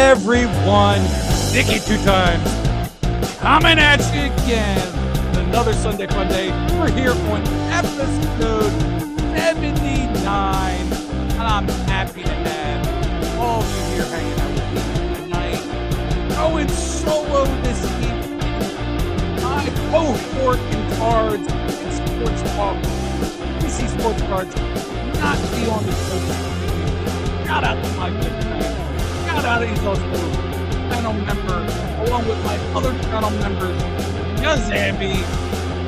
everyone? Nicky 2 times coming at you again. Another Sunday Funday. We're here on episode 79, and I'm happy to have all of you here hanging out with me tonight. Going solo this evening. My cohort in cards and sports talk. PC Sports Cards not be on the show. Shout out to my good friend. Shout out, he's also a channel member, along with my other channel members, Yazambi,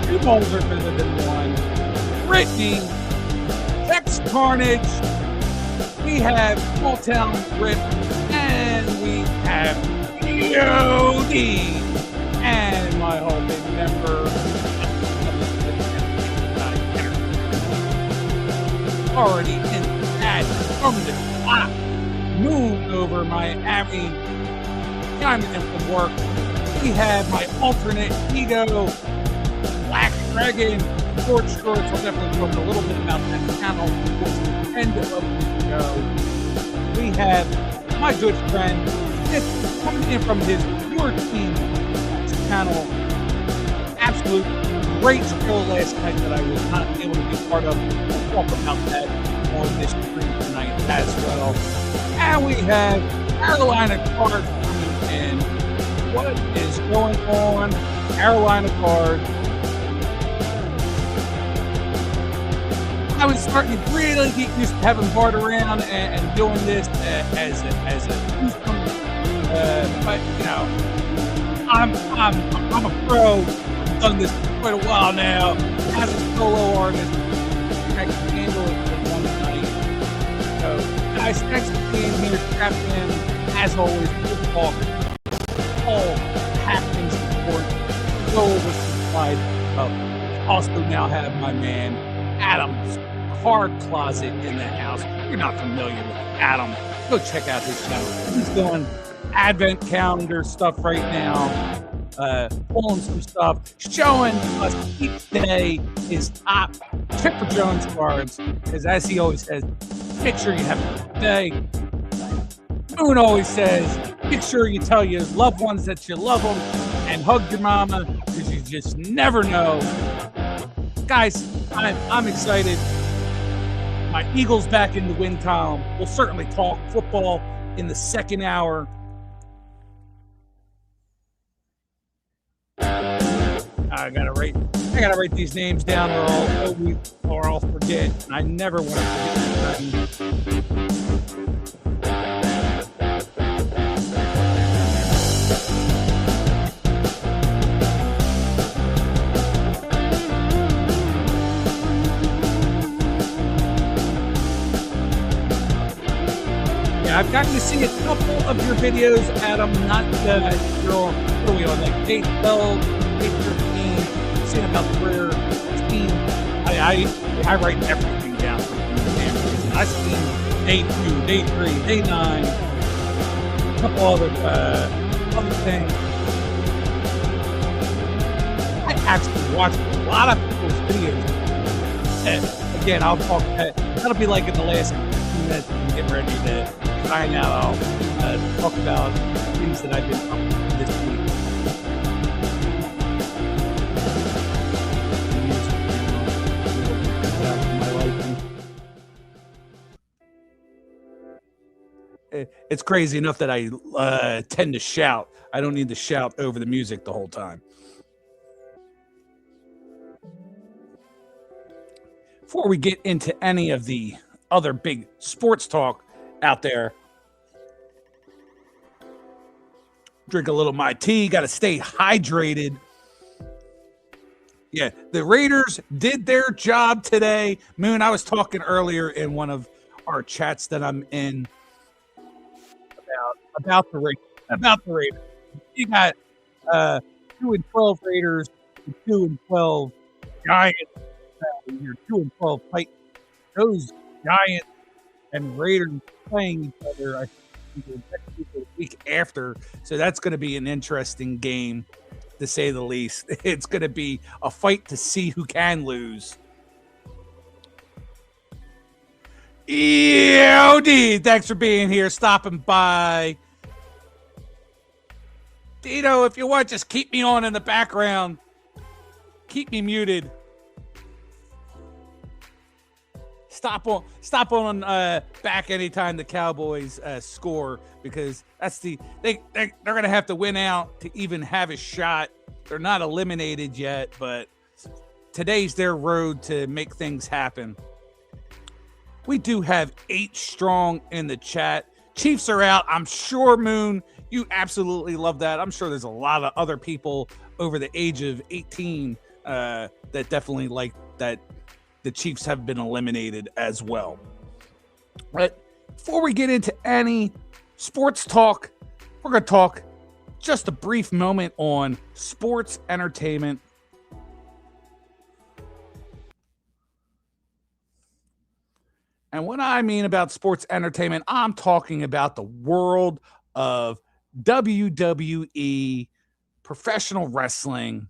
2 balls are better than 1, Brittany, Tex Carnage, we have Small Town Rip, and we have EOD, and my whole big member, already in that from the top. Moved over Miami, chiming in from work. We have my alternate ego, Black Dragon, sports shorts. I'll definitely talk a little bit about that channel towards the end of the show. We have my good friend, Sith, coming in from his Your Team channel. Absolute great show last night that I was not able to be part of. We'll talk about that on this stream tonight as well. And we have Carolina Cards coming in. What is going on? Carolina Cards. I was starting to really get used to having Bart around and doing this as a twosome. But you know, I'm a pro. I've done this for quite a while now. As a solo artist, I can handle it for one night. So, guys, thanks for being here, strapped in. As always, good talk. All happenings support. Go over some side up. Also now have my man Adam's Card Closet in the house. If you're not familiar with Adam, go check out his channel. He's doing advent calendar stuff right now. Pulling some stuff, showing us each day his top Chipper Jones cards. Because as he always says, make sure you have a good day. Moon always says, make sure you tell your loved ones that you love them and hug your mama, because you just never know. Guys, I'm excited. My Eagles back in the win column. We'll certainly talk football in the second hour. I gotta write these names down, or I'll forget. I never want to forget. Yeah, I've gotten to see a couple of your videos, Adam. Not your, what are we on, like day 12, day 13. Saying about the career team. I write everything down for the damn reason. I've seen day 2, day 3, day 9, a couple other things. I actually watched a lot of people's videos. And again, I'll talk. That'll be like in the last 15 minutes when we get ready to sign out. I'll talk about things that I've been up to this week. It's crazy enough that I tend to shout. I don't need to shout over the music the whole time. Before we get into any of the other big sports talk out there, drink a little of my tea. Got to stay hydrated. Yeah, the Raiders did their job today. Moon, I was talking earlier in one of our chats that I'm in about the Raiders. You got 2-12 Raiders, 2-12 Giants. Your 2-12 Titans. Those Giants and Raiders playing each other, I think, next week or the week after. So that's going to be an interesting game, to say the least. It's going to be a fight to see who can lose. EOD, thanks for being here, stopping by. Dino, if you want, just keep me on in the background. Keep me muted. Stop on back anytime the Cowboys score, because that's they're gonna have to win out to even have a shot. They're not eliminated yet, but today's their road to make things happen. We do have 8 strong in the chat. Chiefs are out. I'm sure, Moon, you absolutely love that. I'm sure there's a lot of other people over the age of 18 that definitely like that the Chiefs have been eliminated as well. But before we get into any sports talk, we're going to talk just a brief moment on sports entertainment. And what I mean about sports entertainment, I'm talking about the world of WWE, professional wrestling.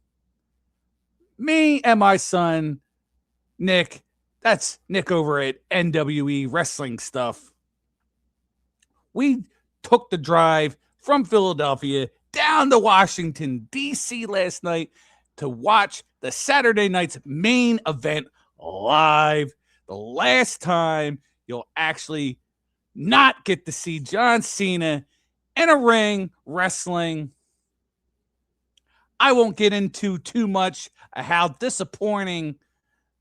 Me and my son, Nick, that's Nick over at NWE Wrestling Stuff. We took the drive from Philadelphia down to Washington, D.C. last night to watch the Saturday night's main event live. The last time you'll actually not get to see John Cena in a ring wrestling. I won't get into too much of how disappointing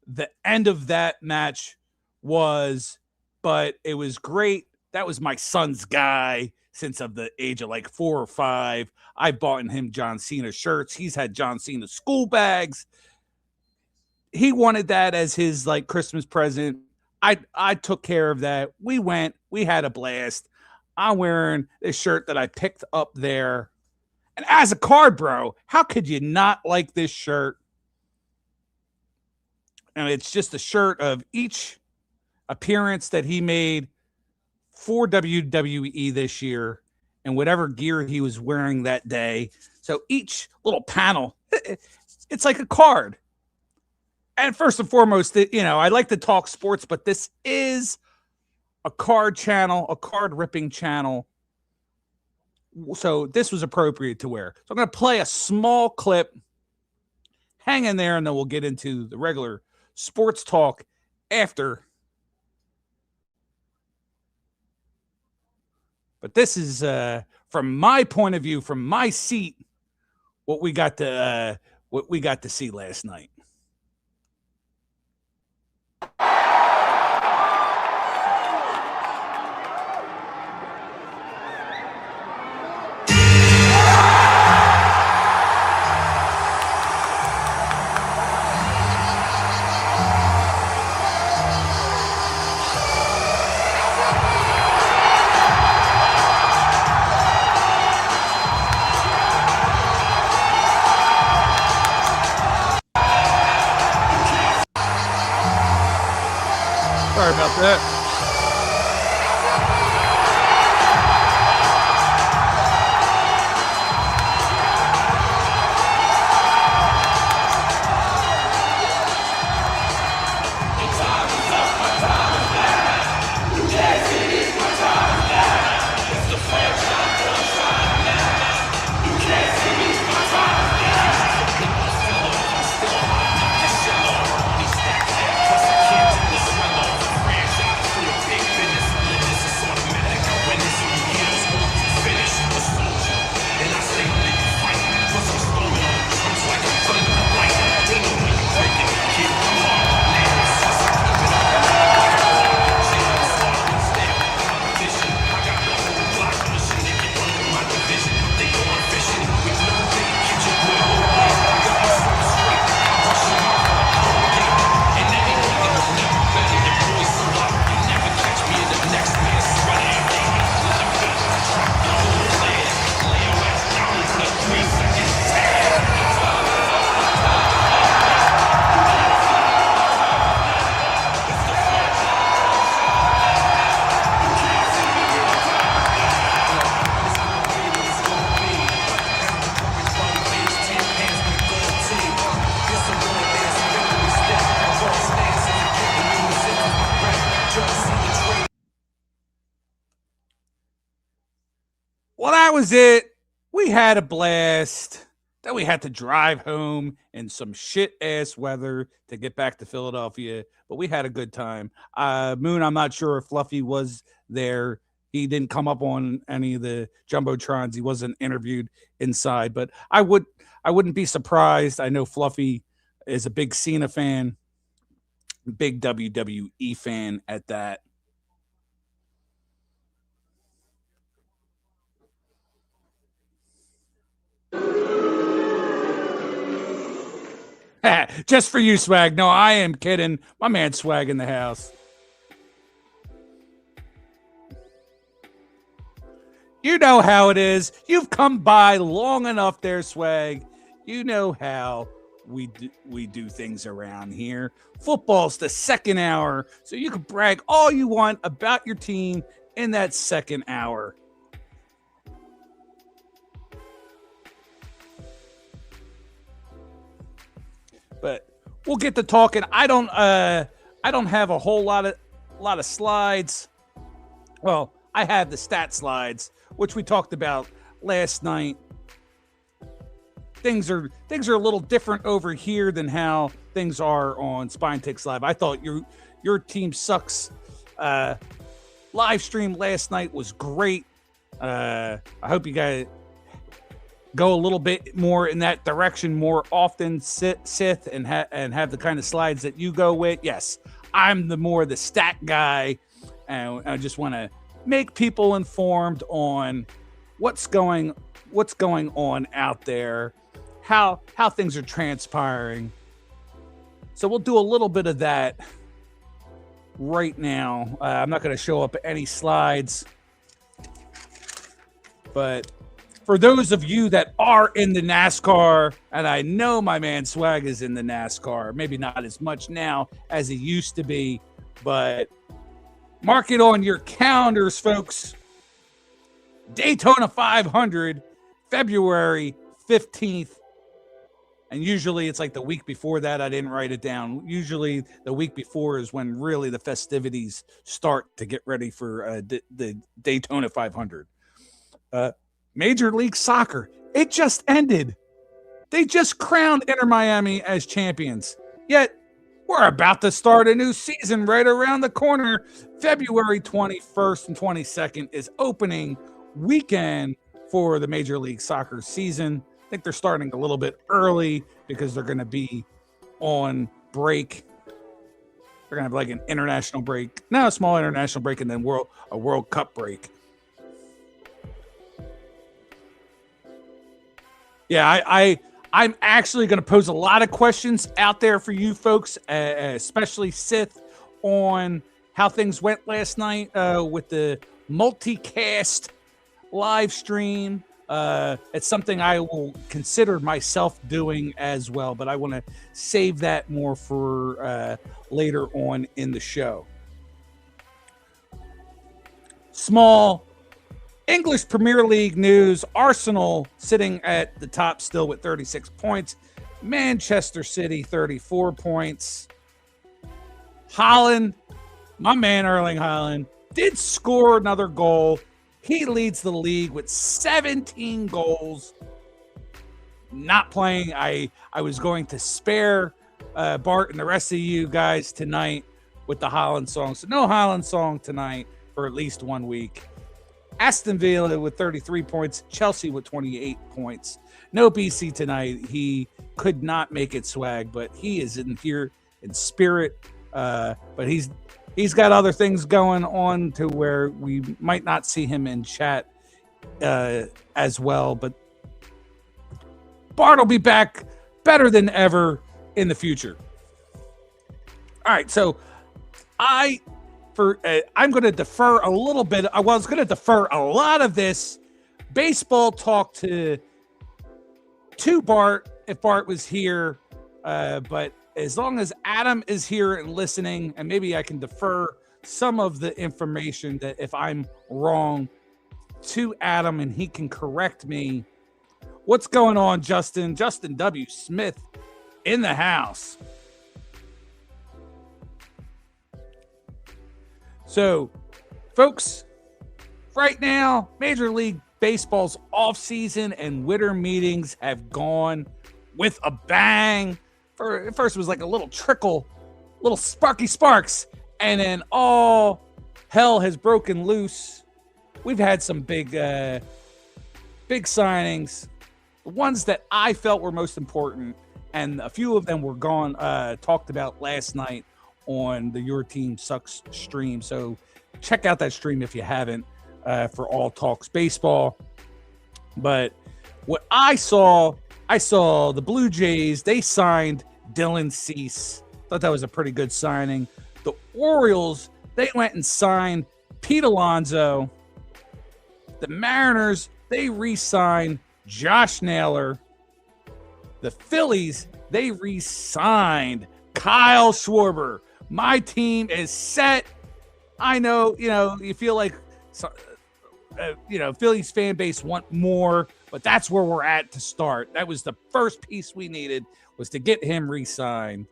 the end of that match was, but it was great. That was my son's guy since of the age of like 4 or 5. I bought him John Cena shirts. He's had John Cena school bags. He wanted that as his like Christmas present. I took care of that. We went. We had a blast. I'm wearing this shirt that I picked up there. And as a card bro, how could you not like this shirt? And it's just a shirt of each appearance that he made for WWE this year and whatever gear he was wearing that day. So each little panel, it's like a card. And first and foremost, I like to talk sports, but this is a card channel, a card ripping channel. So this was appropriate to wear. So I'm going to play a small clip. Hang in there, and then we'll get into the regular sports talk after. But this is, from my point of view, from my seat, what we got to see last night. Sorry about that. Well, that was it. we had a blast. Then we had to drive home in some shit ass weather to get back to Philadelphia, but we had a good time. Moon, I'm not sure if Fluffy was there. He didn't come up on any of the jumbotrons. He wasn't interviewed inside, but I wouldn't be surprised. I know Fluffy is a big Cena fan, big WWE fan at that. Just for you, Swag. No, I am kidding. My man Swag in the house. You know how it is. You've come by long enough there, Swag. You know how we do things around here. Football's the second hour, so you can brag all you want about your team in that second hour. But we'll get to talking. I don't have a whole lot of slides. Well, I have the stat slides, which we talked about last night. Things are a little different over here than how things are on Spine Takes Live. I thought your team sucks. Live stream last night was great. I hope you guys go a little bit more in that direction more often, Sith, and have the kind of slides that you go with. Yes, I'm the stat guy, and I just want to make people informed on what's going on out there, how things are transpiring. So we'll do a little bit of that right now. I'm not going to show up any slides, but for those of you that are in the NASCAR, and I know my man Swag is in the NASCAR, maybe not as much now as he used to be, but mark it on your calendars, folks. Daytona 500, February 15th. And usually it's like the week before that. I didn't write it down. Usually the week before is when really the festivities start to get ready for the Daytona 500. Major League Soccer, it just ended. They just crowned Inter Miami as champions. Yet, we're about to start a new season right around the corner. February 21st and 22nd is opening weekend for the Major League Soccer season. I think they're starting a little bit early because they're going to be on break. They're going to have like an international break. Now a small international break and then a World Cup break. Yeah, I'm actually going to pose a lot of questions out there for you folks, especially Sith, on how things went last night with the multicast live stream. It's something I will consider myself doing as well, but I want to save that more for later on in the show. Small English Premier League news. Arsenal sitting at the top still with 36 points. Manchester City, 34 points. Haaland, my man Erling Haaland, did score another goal. He leads the league with 17 goals. Not playing. I was going to spare Bart and the rest of you guys tonight with the Haaland song. So no Haaland song tonight for at least 1 week. Aston Villa with 33 points. Chelsea with 28 points. No BC tonight. He could not make it, Swag, but he is in here in spirit. But he's got other things going on to where we might not see him in chat as well. But Bart will be back better than ever in the future. All right, so I'm going to defer a little bit. I was going to defer a lot of this baseball talk to Bart if Bart was here. But as long as Adam is here and listening, and maybe I can defer some of the information that if I'm wrong to Adam and he can correct me. What's going on, Justin? Justin W. Smith in the house. So, folks, right now, Major League baseball's off season and winter meetings have gone with a bang. First it was like a little trickle, little sparky sparks, and then all hell has broken loose. We've had some big signings. The ones that I felt were most important, and a few of them were talked about last night on the Your Team Sucks stream. So check out that stream if you haven't, for All Talks Baseball. But what I saw the Blue Jays, they signed Dylan Cease. Thought that was a pretty good signing. The Orioles, they went and signed Pete Alonso. The Mariners, they re-signed Josh Naylor. The Phillies, they re-signed Kyle Schwarber. My team is set. I know, you feel like, Phillies fan base want more, but that's where we're at to start. That was the first piece we needed, was to get him re-signed.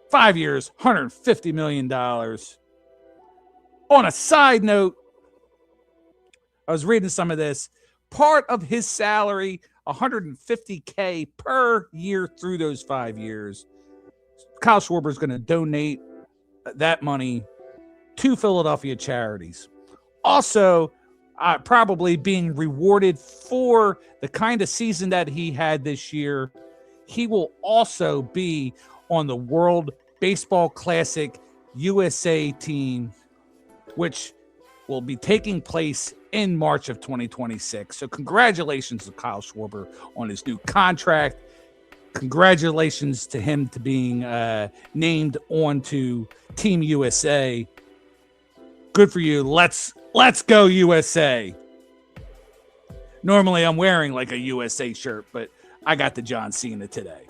5 years, $150 million. On a side note, I was reading some of this. Part of his salary, $150K per year through those 5 years, Kyle Schwarber is going to donate that money to Philadelphia charities. Also, probably being rewarded for the kind of season that he had this year, he will also be on the World Baseball Classic USA team, which will be taking place in March of 2026. So congratulations to Kyle Schwarber on his new contract. Congratulations to him to being named onto Team USA. Good for you. Let's go USA. Normally I'm wearing like a USA shirt, but I got the John Cena today.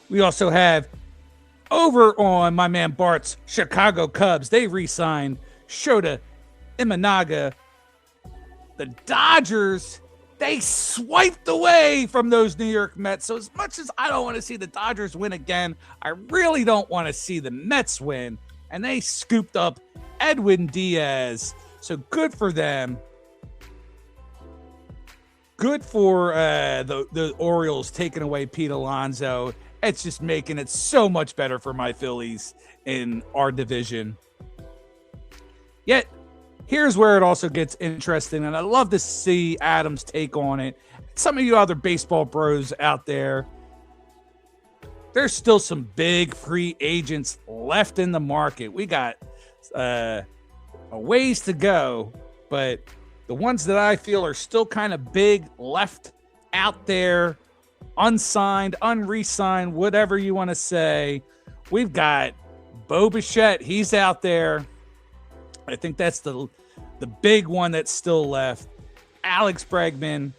We also have over on my man Bart's Chicago Cubs. They re-signed Shota Imanaga. The Dodgers, they swiped away from those New York Mets. So as much as I don't want to see the Dodgers win again, I really don't want to see the Mets win. And they scooped up Edwin Diaz. So good for them. Good for the Orioles taking away Pete Alonso. It's just making it so much better for my Phillies in our division. Yet, here's where it also gets interesting, and I love to see Adam's take on it. Some of you other baseball bros out there, there's still some big free agents left in the market. We got a ways to go, but the ones that I feel are still kind of big left out there, unsigned, unre-signed, whatever you want to say. We've got Bo Bichette. He's out there. I think that's the big one that's still left. Alex Bregman,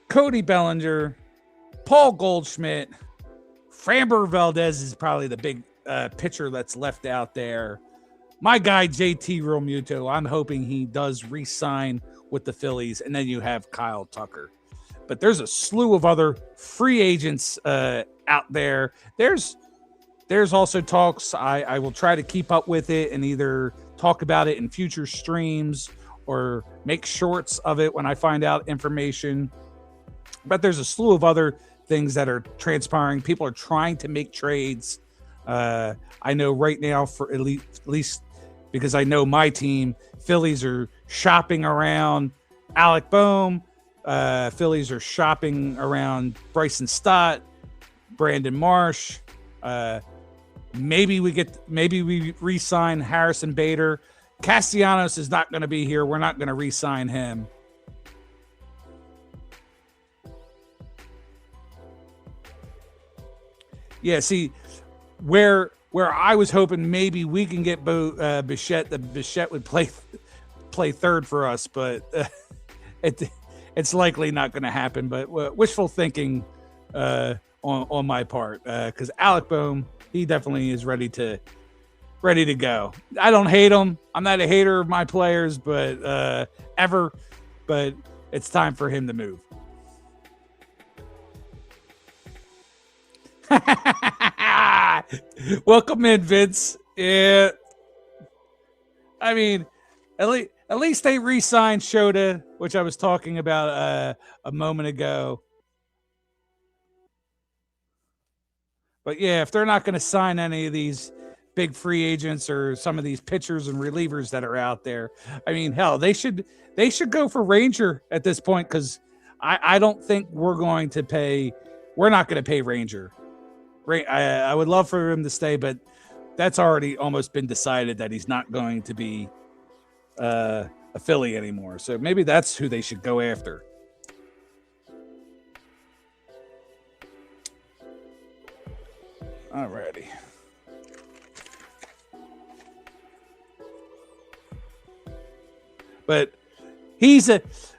Cody Bellinger, Paul Goldschmidt, Framber Valdez is probably the big pitcher that's left out there. My guy, JT Realmuto, I'm hoping he does re-sign with the Phillies. And then you have Kyle Tucker. But there's a slew of other free agents out there. There's also talks. I will try to keep up with it and either talk about it in future streams or make shorts of it when I find out information. But there's a slew of other things that are transpiring. People are trying to make trades. I know right now, for at least because I know my team, Phillies are shopping around Alec Boehm. Phillies are shopping around Bryson Stott, Brandon Marsh. Maybe we re-sign Harrison Bader. Castellanos is not going to be here. We're not going to re-sign him. Yeah, see, where I was hoping maybe we can get Bichette, that Bichette would play third for us, but it's likely not going to happen. But wishful thinking on my part, because Alec Boehm, he definitely is ready to go. I don't hate him. I'm not a hater of my players, but it's time for him to move. Welcome in, Vince. Yeah. I mean, at At least they re-signed Shota, which I was talking about a moment ago. But yeah, if they're not going to sign any of these big free agents or some of these pitchers and relievers that are out there, I mean, hell, they should go for Ranger at this point, because I don't think we're not going to pay Ranger. I would love for him to stay, but that's already almost been decided that he's not going to be a Philly anymore. So maybe that's who they should go after. Alrighty. But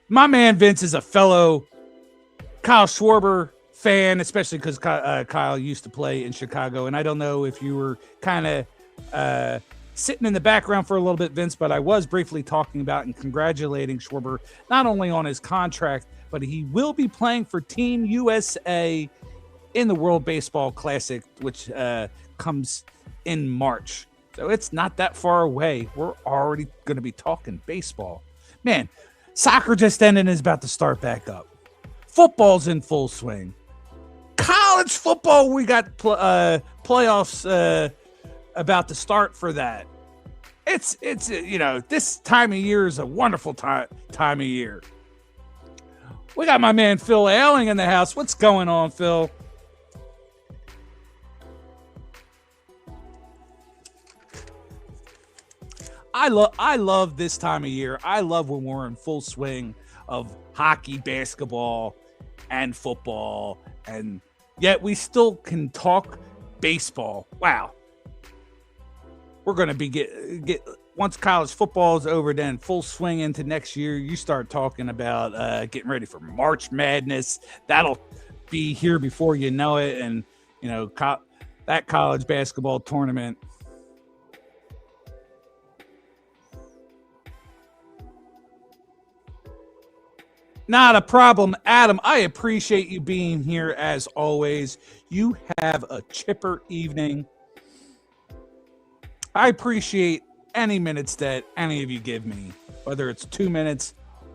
my man Vince is a fellow Kyle Schwarber fan, especially because Kyle used to play in Chicago. And I don't know if you were kind of sitting in the background for a little bit, Vince, but I was briefly talking about and congratulating Schwarber not only on his contract, but he will be playing for Team USA in the World Baseball Classic, which comes in March. So it's not that far away. We're already going to be talking baseball. Man, soccer just ended and is about to start back up. Football's in full swing. College football, we got playoffs about to start for that. It's this time of year is a wonderful time of year. We got my man Phil Ailing in the house. What's going on, Phil? I love this time of year. I love when we're in full swing of hockey, basketball, and football, and yet we still can talk baseball. Wow. We're going to be get once college football is over, then full swing into next year. You start talking about getting ready for March Madness. That'll be here before you know it, and that college basketball tournament. Not a problem, Adam. I appreciate you being here as always. You have a chipper evening. I appreciate any minutes that any of you give me, whether it's 2 minutes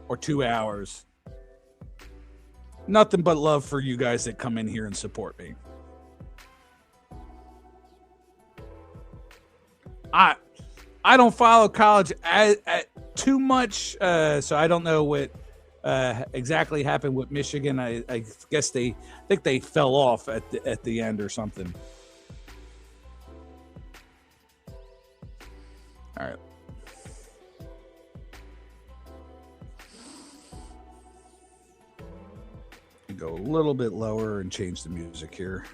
or 2 hours. Nothing but love for you guys that come in here and support me. I don't follow college too much, so I don't know what exactly happened with Michigan. I guess think they fell off at the end or something. All right. Go a little bit lower and change the music here.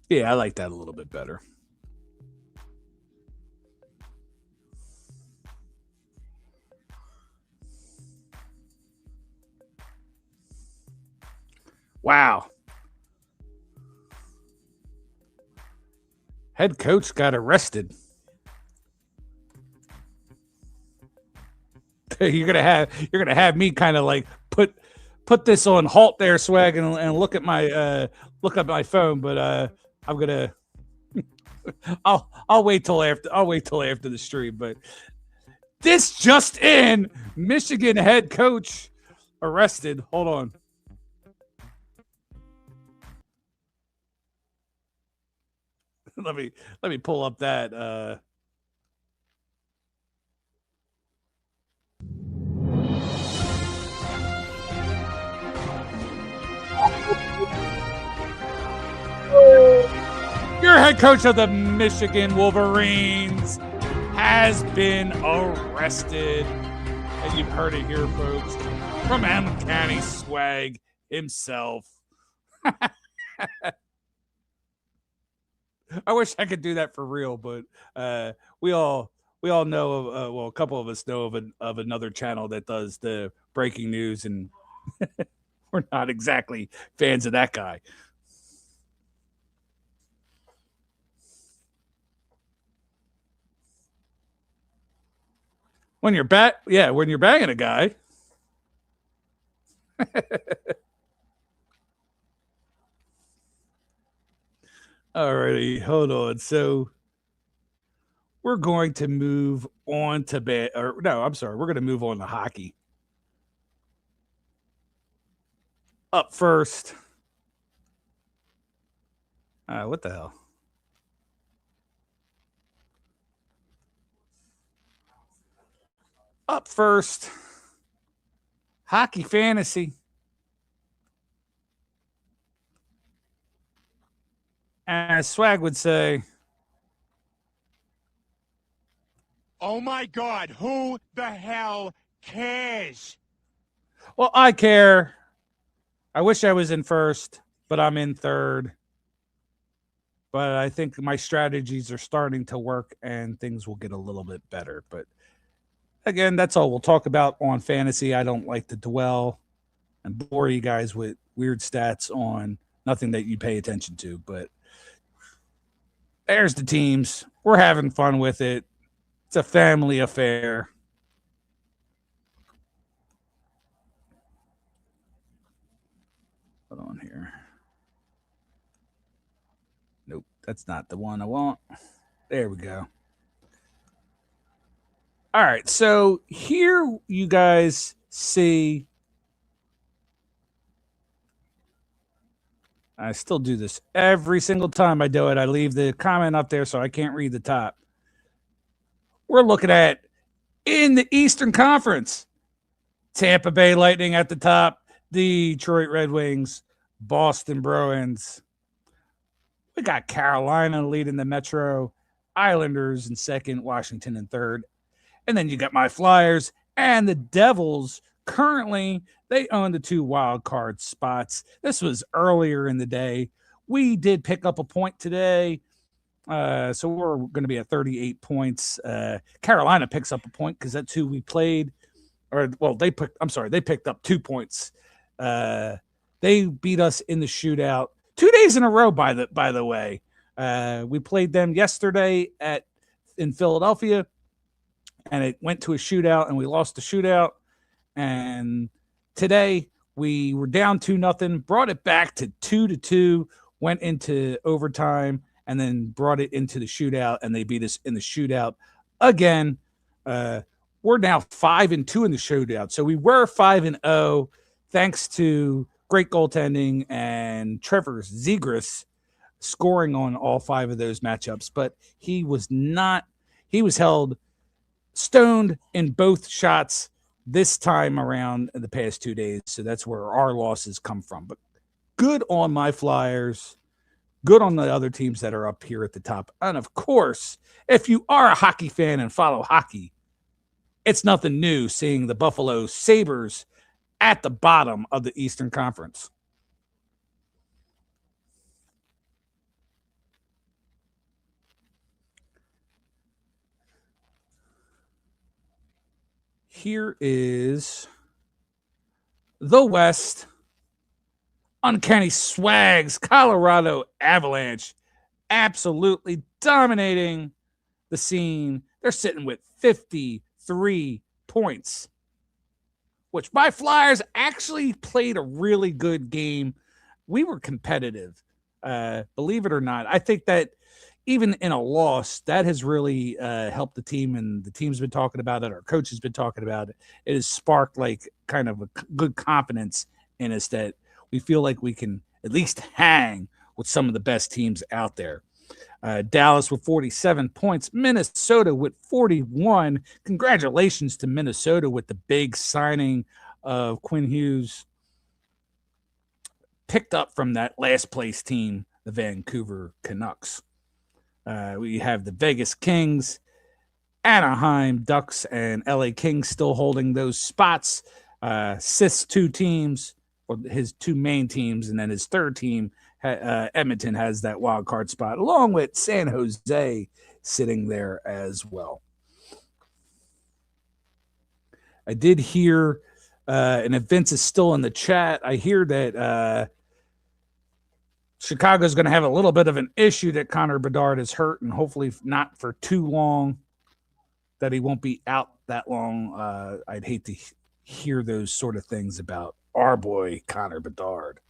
Yeah, I like that a little bit better. Wow. Head coach got arrested. You're gonna have me kind of like put this on halt there, Swag, and look at my phone. But I'm gonna I'll wait till after the stream. But this just in: Michigan head coach arrested. Hold on. Let me pull up that. Your head coach of the Michigan Wolverines has been arrested. And you've heard it here, folks, from Uncanny Swag himself. I wish I could do that for real, but we all know of a couple of us know of another channel that does the breaking news, and we're not exactly fans of that guy. When you're banging a guy. Alrighty, hold on. So we're going to move on to we're going to move on to hockey. Up first. What the hell? Up first, hockey fantasy. As Swag would say, oh my God, who the hell cares? well, I care. I wish I was in first, but I'm in third. But I think my strategies are starting to work and things will get a little bit better. But again, that's all we'll talk about on fantasy. I don't like to dwell and bore you guys with weird stats on nothing that you pay attention to. But there's the teams. We're having fun with it. It's a family affair. Hold on here. Nope, that's not the one I want. There we go. All right, so here you guys see. I still do this every single time I do it. I leave the comment up there so I can't read the top. We're looking at in the Eastern Conference, Tampa Bay Lightning at the top, Detroit Red Wings, Boston Bruins. We got Carolina leading the Metro, Islanders in second, Washington in third. And then you got my Flyers and the Devils. Currently, they own the 2 wild card spots. This was earlier in the day. We did pick up a point today. So we're going to be at 38 points. Carolina picks up a point because that's who we played. They picked up 2 points. They beat us in the shootout 2 days in a row. By the way, we played them yesterday in Philadelphia, and it went to a shootout, and we lost the shootout. And today we were down 2-0, brought it back to 2-2, went into overtime, and then brought it into the shootout, and they beat us in the shootout again. We're now 5-2 in the shootout. So we were 5-0 thanks to great goaltending and Trevor Zegras scoring on all 5 of those matchups. But he was held stoned in both shots this time around in the past 2 days. So that's where our losses come from. But good on my Flyers. Good on the other teams that are up here at the top. And of course, if you are a hockey fan and follow hockey, it's nothing new seeing the Buffalo Sabres at the bottom of the Eastern Conference. Here is the West. Uncanny Swags, Colorado Avalanche, absolutely dominating the scene. They're sitting with 53 points, which my Flyers actually played a really good game. We were competitive, believe it or not. I think that even in a loss, that has really helped the team, and the team's been talking about it. Our coach has been talking about it. It has sparked like kind of a good confidence in us that we feel like we can at least hang with some of the best teams out there. Dallas with 47 points, Minnesota with 41. Congratulations to Minnesota with the big signing of Quinn Hughes, picked up from that last place team, the Vancouver Canucks. We have the Vegas Kings, Anaheim Ducks, and LA Kings still holding those spots. Sith's 2 teams, or his 2 main teams, and then his third team, Edmonton, has that wild card spot, along with San Jose sitting there as well. I did hear, and if Vince is still in the chat, I hear that Chicago's going to have a little bit of an issue that Connor Bedard is hurt, and hopefully not for too long, that he won't be out that long. I'd hate to hear those sort of things about our boy Connor Bedard.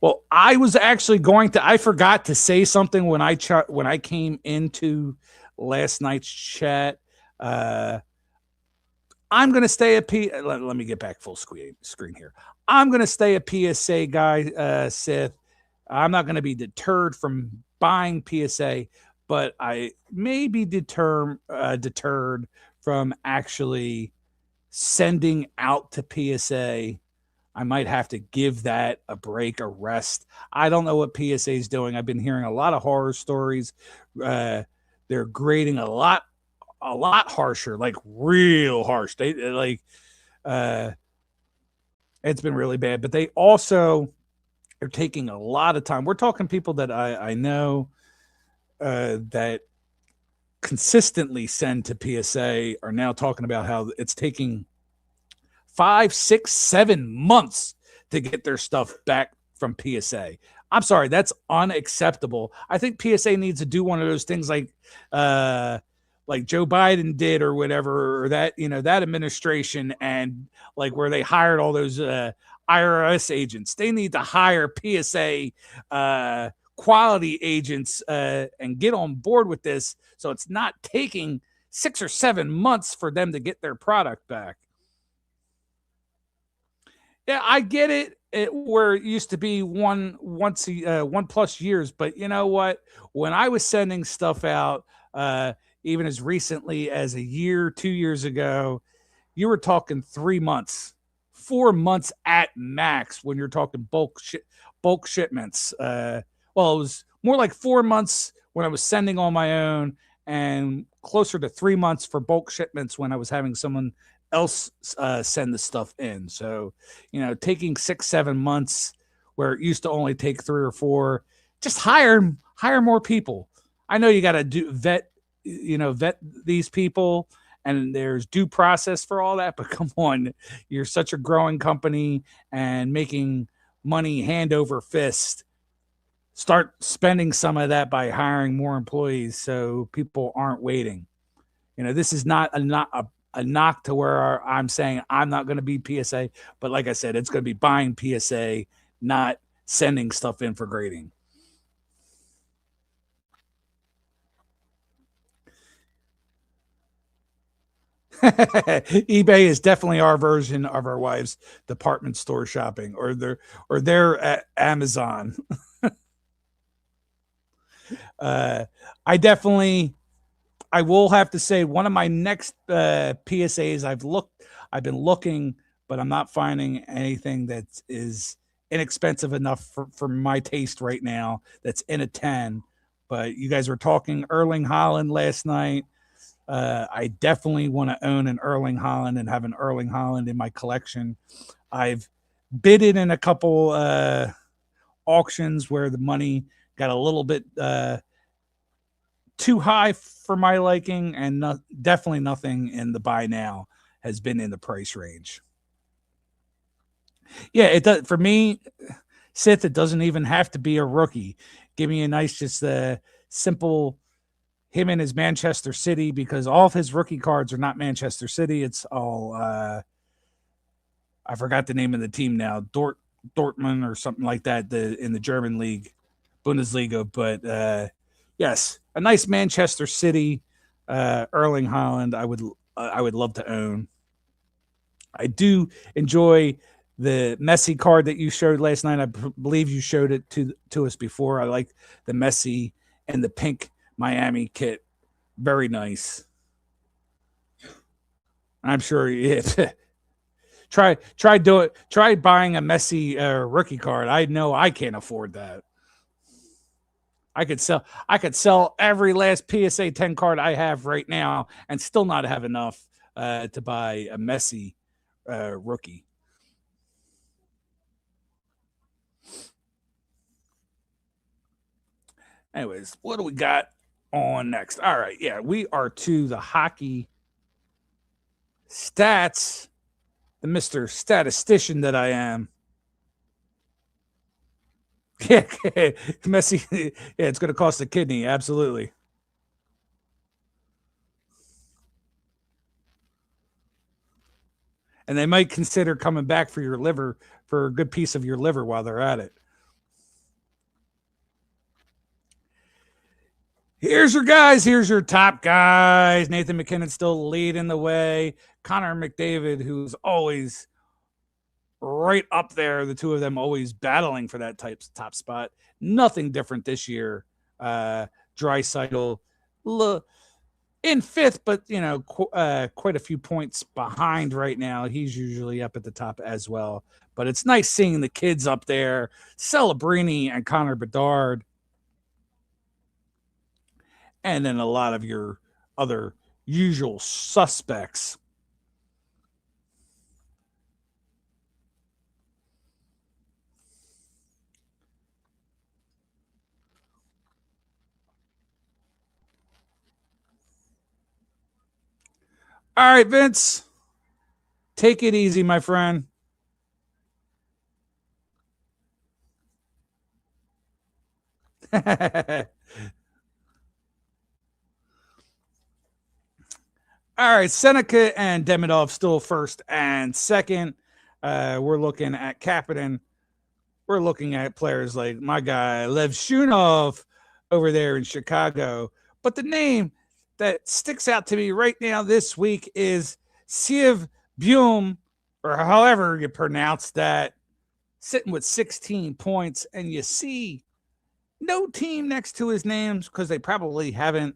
Well, I was actually going to. I forgot to say something when I came into last night's chat. Uh, I'm going to stay a P. Let me get back full screen here. I'm going to stay a PSA guy, Sith. I'm not going to be deterred from buying PSA, but I may be deterred from actually sending out to PSA. I might have to give that a break, a rest. I don't know what PSA is doing. I've been hearing a lot of horror stories. They're grading a lot harsher, like real harsh. They like uh it's been really bad, but they also are taking a lot of time. We're talking people that I know that consistently send to PSA are now talking about how it's taking 5, 6, 7 months to get their stuff back from PSA. I'm sorry, that's unacceptable. I think PSA needs to do one of those things like Joe Biden did or whatever, or that, that administration, and like where they hired all those IRS agents. They need to hire PSA quality agents and get on board with this, so it's not taking 6 or 7 months for them to get their product back. Yeah, I get it. Where it used to be one plus years, but you know what? When I was sending stuff out, even as recently as a year, 2 years ago, you were talking 3 months, 4 months at max when you're talking bulk shipments. Well, it was more like 4 months when I was sending on my own, and closer to 3 months for bulk shipments when I was having someone else send the stuff in. So, taking 6, 7 months where it used to only take 3 or 4, just hire more people. I know you got to vet these people, and there's due process for all that, but come on, you're such a growing company and making money hand over fist. Start spending some of that by hiring more employees so people aren't waiting. This is not a knock to where I'm saying I'm not going to be PSA, but like I said, it's going to be buying PSA, not sending stuff in for grading. eBay is definitely our version of our wives' department store shopping, or their Amazon. I will have to say one of my next PSAs I've been looking, but I'm not finding anything that is inexpensive enough for my taste right now. That's in a 10. But you guys were talking Erling Haaland last night. I definitely want to own an Erling Haaland and have an Erling Haaland in my collection. I've bidded in a couple auctions where the money got a little bit too high for my liking, and definitely nothing in the buy now has been in the price range. Yeah, it does for me. Sith, it doesn't even have to be a rookie. Give me a nice, just simple him in his Manchester City, because all of his rookie cards are not Manchester City. It's all I forgot the name of the team now, Dortmund or something like that, in the German league, Bundesliga. But yes, a nice Manchester City Erling Haaland I would love to own. I do enjoy the Messi card that you showed last night. I believe you showed it to us before. I like the Messi and the pink Miami kit. Very nice. I'm sure try buying a Messi rookie card. I know I can't afford that. I could sell every last PSA 10 card I have right now and still not have enough to buy a Messi rookie. Anyways, what do we got on next? All right, yeah, we are to the hockey stats, the Mr. Statistician that I am. Yeah, Messi. Yeah, it's going to cost a kidney. Absolutely. And they might consider coming back for your liver, for a good piece of your liver while they're at it. Here's your guys. Here's your top guys. Nathan McKinnon still leading the way. Connor McDavid, who's always right up there. The two of them always battling for that top spot. Nothing different this year. Draisaitl in fifth, but quite a few points behind right now. He's usually up at the top as well. But it's nice seeing the kids up there, Celebrini and Connor Bedard, and then a lot of your other usual suspects. All right, Vince, take it easy, my friend. All right, Seneca and Demidov still first and second. We're looking at Kapanen. We're looking at players like my guy Lev Shunov over there in Chicago. But the name that sticks out to me right now this week is Siev Bum, or however you pronounce that, sitting with 16 points. And you see no team next to his names because they probably haven't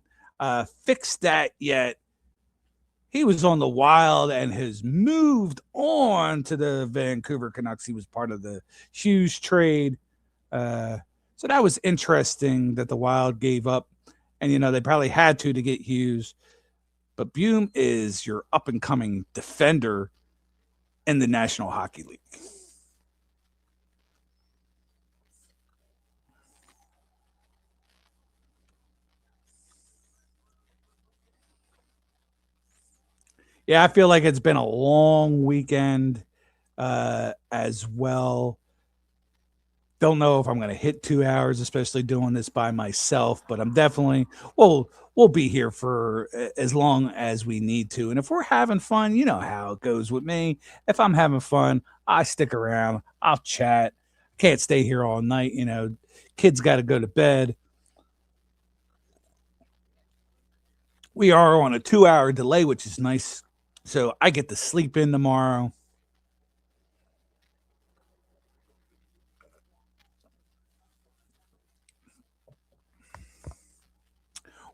fixed that yet. He was on the Wild and has moved on to the Vancouver Canucks. He was part of the Hughes trade. So that was interesting that the Wild gave up. And, they probably had to get Hughes. But Bume is your up-and-coming defender in the National Hockey League. Yeah, I feel like it's been a long weekend as well. Don't know if I'm going to hit 2 hours, especially doing this by myself, but I'm definitely, we'll be here for as long as we need to. And if we're having fun, you know how it goes with me. If I'm having fun, I stick around, I'll chat. Can't stay here all night. Kids got to go to bed. We are on a 2-hour delay, which is nice. So I get to sleep in tomorrow.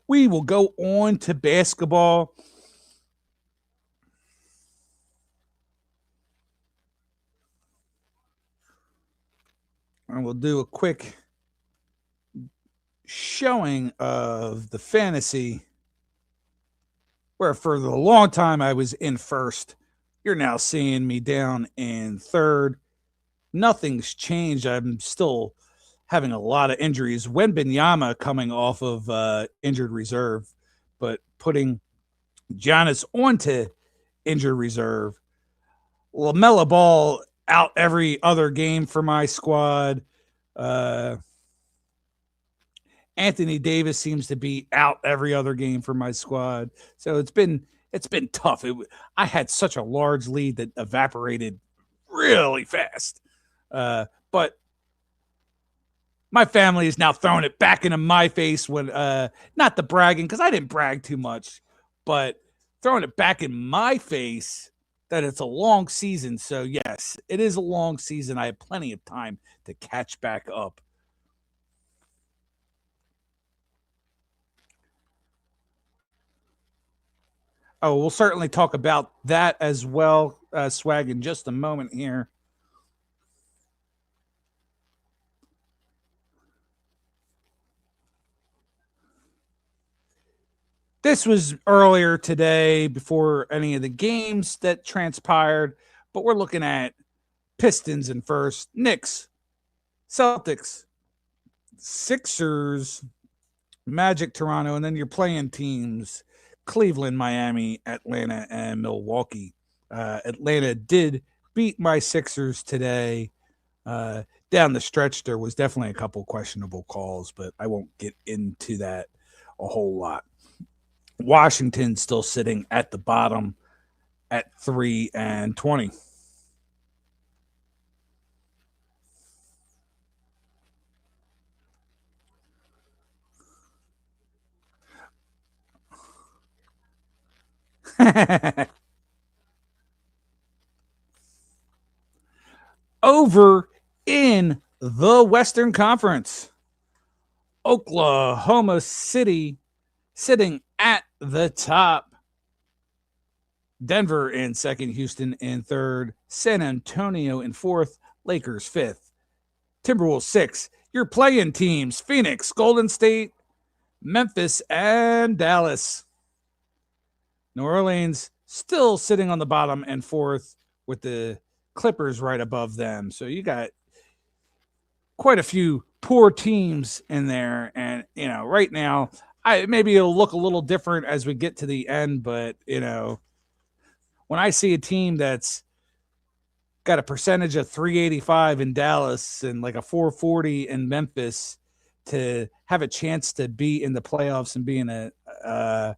We will go on to basketball. And we'll do a quick showing of the fantasy, where for the long time I was in first. You're now seeing me down in third. Nothing's changed. I'm still having a lot of injuries. Wembanyama coming off of injured reserve, but putting Giannis onto injured reserve. LaMelo Ball out every other game for my squad. Anthony Davis seems to be out every other game for my squad. So it's been tough. I had such a large lead that evaporated really fast. But my family is now throwing it back into my face when not the bragging, because I didn't brag too much, but throwing it back in my face that it's a long season. So yes, it is a long season. I have plenty of time to catch back up. Oh, we'll certainly talk about that as well, Swag, in just a moment here. This was earlier today before any of the games that transpired, but we're looking at Pistons in first, Knicks, Celtics, Sixers, Magic, Toronto, and then you're playing teams Cleveland, Miami, Atlanta, and Milwaukee. Atlanta did beat my Sixers today. Down the stretch, there was definitely a couple questionable calls, but I won't get into that a whole lot. Washington still sitting at the bottom at 3-20. Over in the Western Conference, Oklahoma City sitting at the top. Denver in second, Houston in third, San Antonio in fourth, Lakers fifth, Timberwolves sixth. Your play-in teams, Phoenix, Golden State, Memphis, and Dallas. New Orleans still sitting on the bottom and fourth with the Clippers right above them. So you got quite a few poor teams in there. And, right now, maybe it'll look a little different as we get to the end, but, when I see a team that's got a percentage of 385 in Dallas and like a 440 in Memphis to have a chance to be in the playoffs and be in a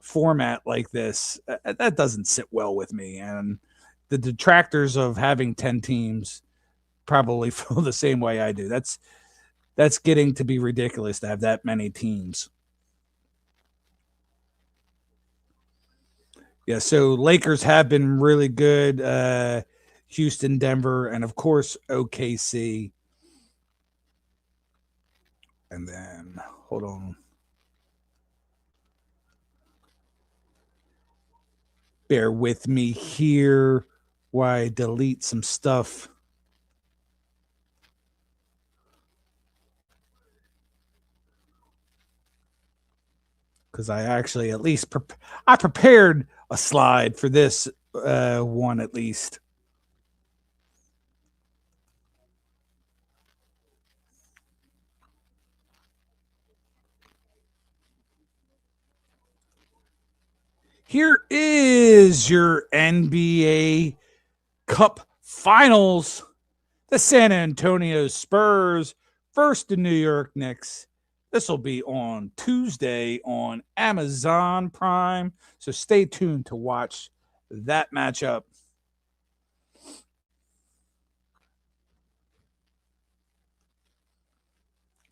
format like this, that doesn't sit well with me. And the detractors of having 10 teams probably feel the same way I do. That's getting to be ridiculous to have that many teams. Yeah, so Lakers have been really good. Houston, Denver, and of course OKC. And then, hold on. Bear with me here while I delete some stuff. Because I actually at least I prepared a slide for this one at least. Here is your NBA Cup Finals. The San Antonio Spurs versus the New York Knicks. This will be on Tuesday on Amazon Prime. So stay tuned to watch that matchup.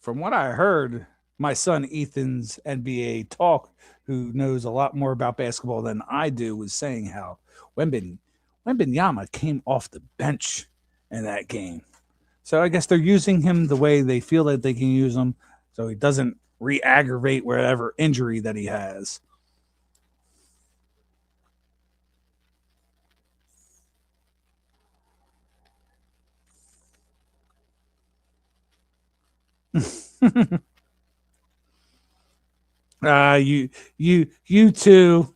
From what I heard, my son Ethan's NBA talk, who knows a lot more about basketball than I do, was saying how Wembanyama came off the bench in that game. So I guess they're using him the way they feel that they can use him, so he doesn't re-aggravate whatever injury that he has. You two.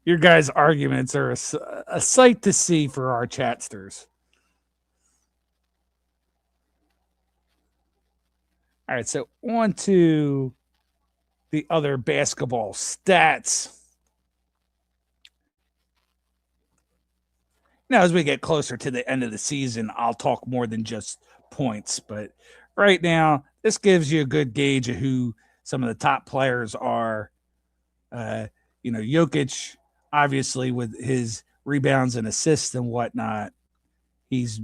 Your guys' arguments are a sight to see for our chatsters. All right, so on to the other basketball stats. Now, as we get closer to the end of the season, I'll talk more than just points. But right now, this gives you a good gauge of who some of the top players are. Jokic, obviously, with his rebounds and assists and whatnot, he's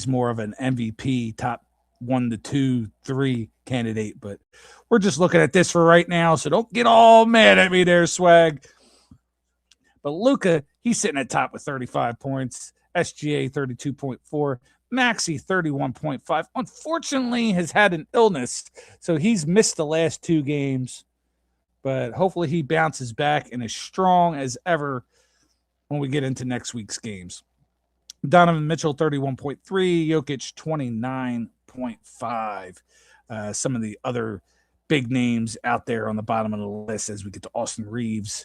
more of an MVP, top 1 to 2, 3 candidate. But we're just looking at this for right now, so don't get all mad at me there, Swag. But Luka, he's sitting at top with 35 points. SGA 32.4. Maxey 31.5. Unfortunately, has had an illness, so he's missed the last 2 games. But hopefully he bounces back and is strong as ever when we get into next week's games. Donovan Mitchell 31.3. Jokic 29.5. Some of the other big names out there on the bottom of the list as we get to Austin Reeves.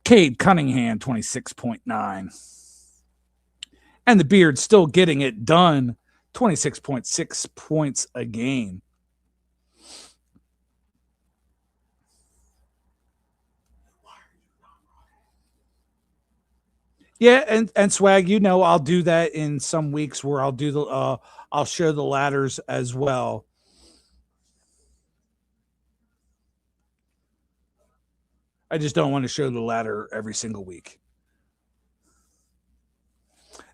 Cade Cunningham, 26.9. And the Beard still getting it done, 26.6 points a game. Yeah, and Swag, I'll do that in some weeks where I'll do I'll show the ladders as well. I just don't want to show the ladder every single week.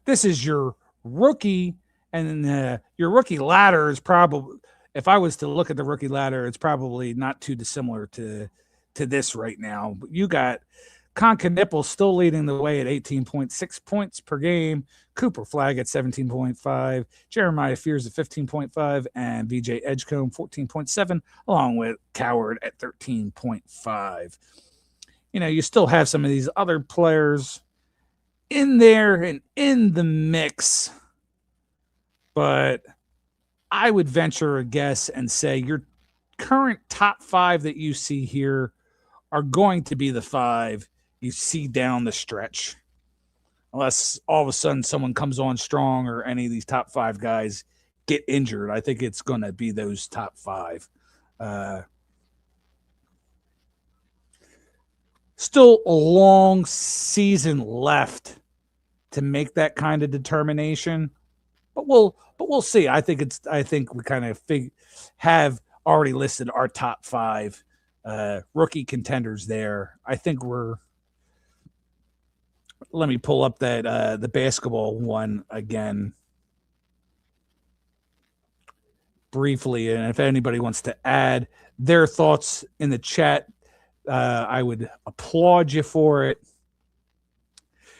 This is your rookie, and your rookie ladder is probably, if I was to look at the rookie ladder, it's probably not too dissimilar to to this right now. But you got Conca still leading the way at 18.6 points per game. Cooper Flag at 17.5. Jeremiah Fears at 15.5. And VJ Edgecombe 14.7, along with Coward at 13.5. You still have some of these other players in there and in the mix. But I would venture a guess and say your current top 5 that you see here are going to be the 5 you see down the stretch. Unless all of a sudden someone comes on strong or any of these top 5 guys get injured. I think it's going to be those top 5. Still a long season left to make that kind of determination, but we'll see. I think we kind of have already listed our top 5 rookie contenders there. I think let me pull up that the basketball one again briefly, and if anybody wants to add their thoughts in the chat, I would applaud you for it.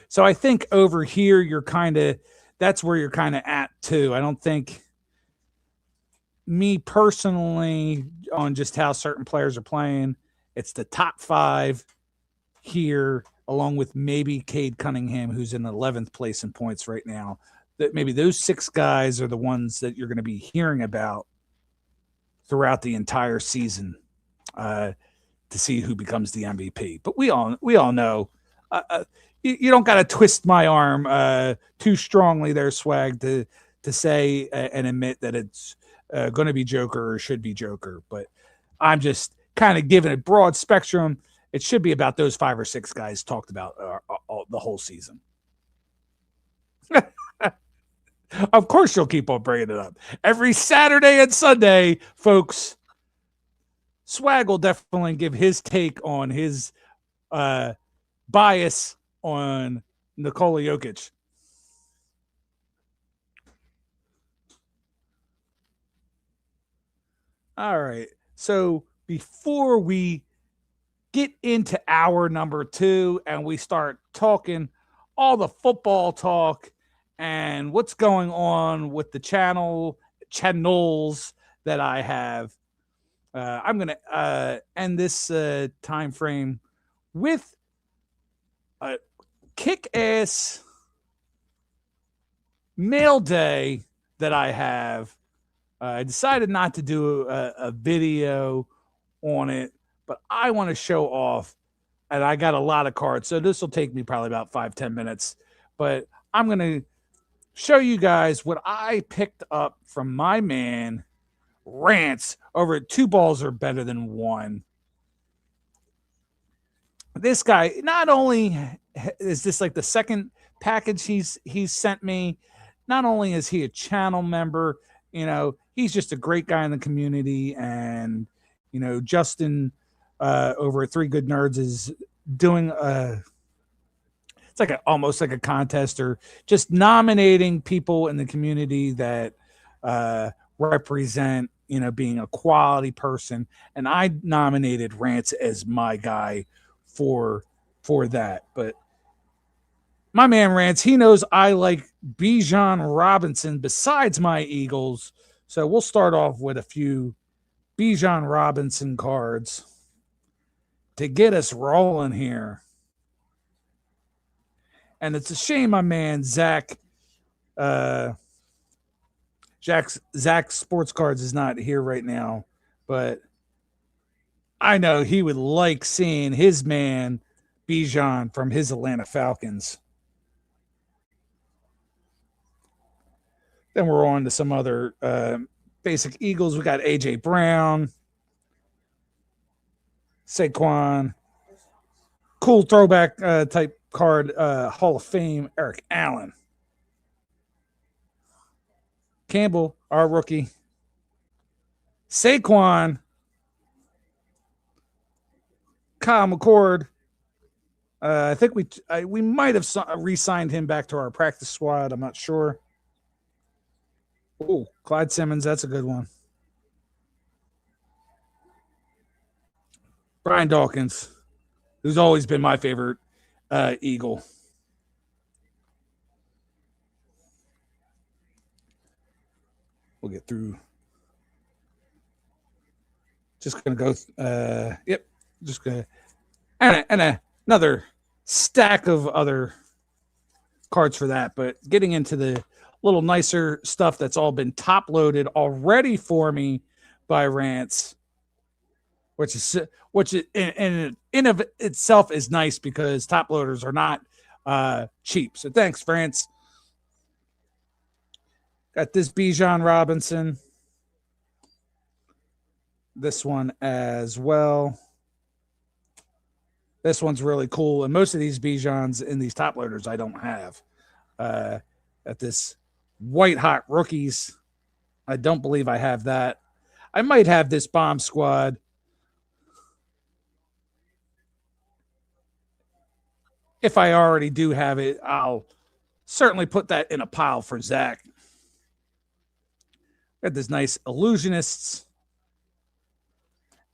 So I think over here that's where you're kind of at too. I don't think, me personally, on just how certain players are playing, it's the top 5 here, along with maybe Cade Cunningham, who's in 11th place in points right now. That maybe those 6 guys are the ones that you're going to be hearing about throughout the entire season to see who becomes the MVP. But we all know you don't got to twist my arm too strongly there, Swag, to say and admit that it's going to be Joker or should be Joker. But I'm just kind of giving it broad spectrum. It should be about those 5 or 6 guys talked about the whole season. Of course, you'll keep on bringing it up. Every Saturday and Sunday, folks, Swag will definitely give his take on his bias on Nikola Jokic. All right. So before we get into hour number 2 and we start talking all the football talk and what's going on with the channels that I have, I'm going to end this time frame with a kick-ass mail day that I have. I decided not to do a video on it, but I want to show off, and I got a lot of cards, so this will take me probably about 5-10 minutes, but I'm going to show you guys what I picked up from my man Rants over at 2 Balls Are Better Than One. This guy, not only is this like the second package he's sent me, not only is he a channel member, he's just a great guy in the community, and Justin over at 3 Good Nerds is doing it's like almost like a contest, or just nominating people in the community that represent being a quality person, and I nominated Rants as my guy for that. But my man Rants, he knows I like Bijan Robinson besides my Eagles, so we'll start off with a few Bijan Robinson cards to get us rolling here. And it's a shame my man Zach Sports Cards is not here right now, but I know he would like seeing his man Bijan from his Atlanta Falcons. Then we're on to some other basic Eagles. We got A.J. Brown, Saquon, cool throwback type card, Hall of Fame, Eric Allen. Campbell, our rookie. Saquon, Kyle McCord. I think we might have re-signed him back to our practice squad. I'm not sure. Oh, Clyde Simmons, that's a good one. Brian Dawkins, who's always been my favorite Eagle. We'll get through. Just gonna go. Yep. Just gonna and another stack of other cards for that. But getting into the little nicer stuff that's all been top loaded already for me by Rance, which in of itself is nice because top loaders are not cheap. So thanks, Rance. Got this Bijan Robinson. This one as well. This one's really cool. And most of these Bijans in these top loaders I don't have. At this White Hot Rookies, I don't believe I have that. I might have this Bomb Squad. If I already do have it, I'll certainly put that in a pile for Zach. Got this nice Illusionists.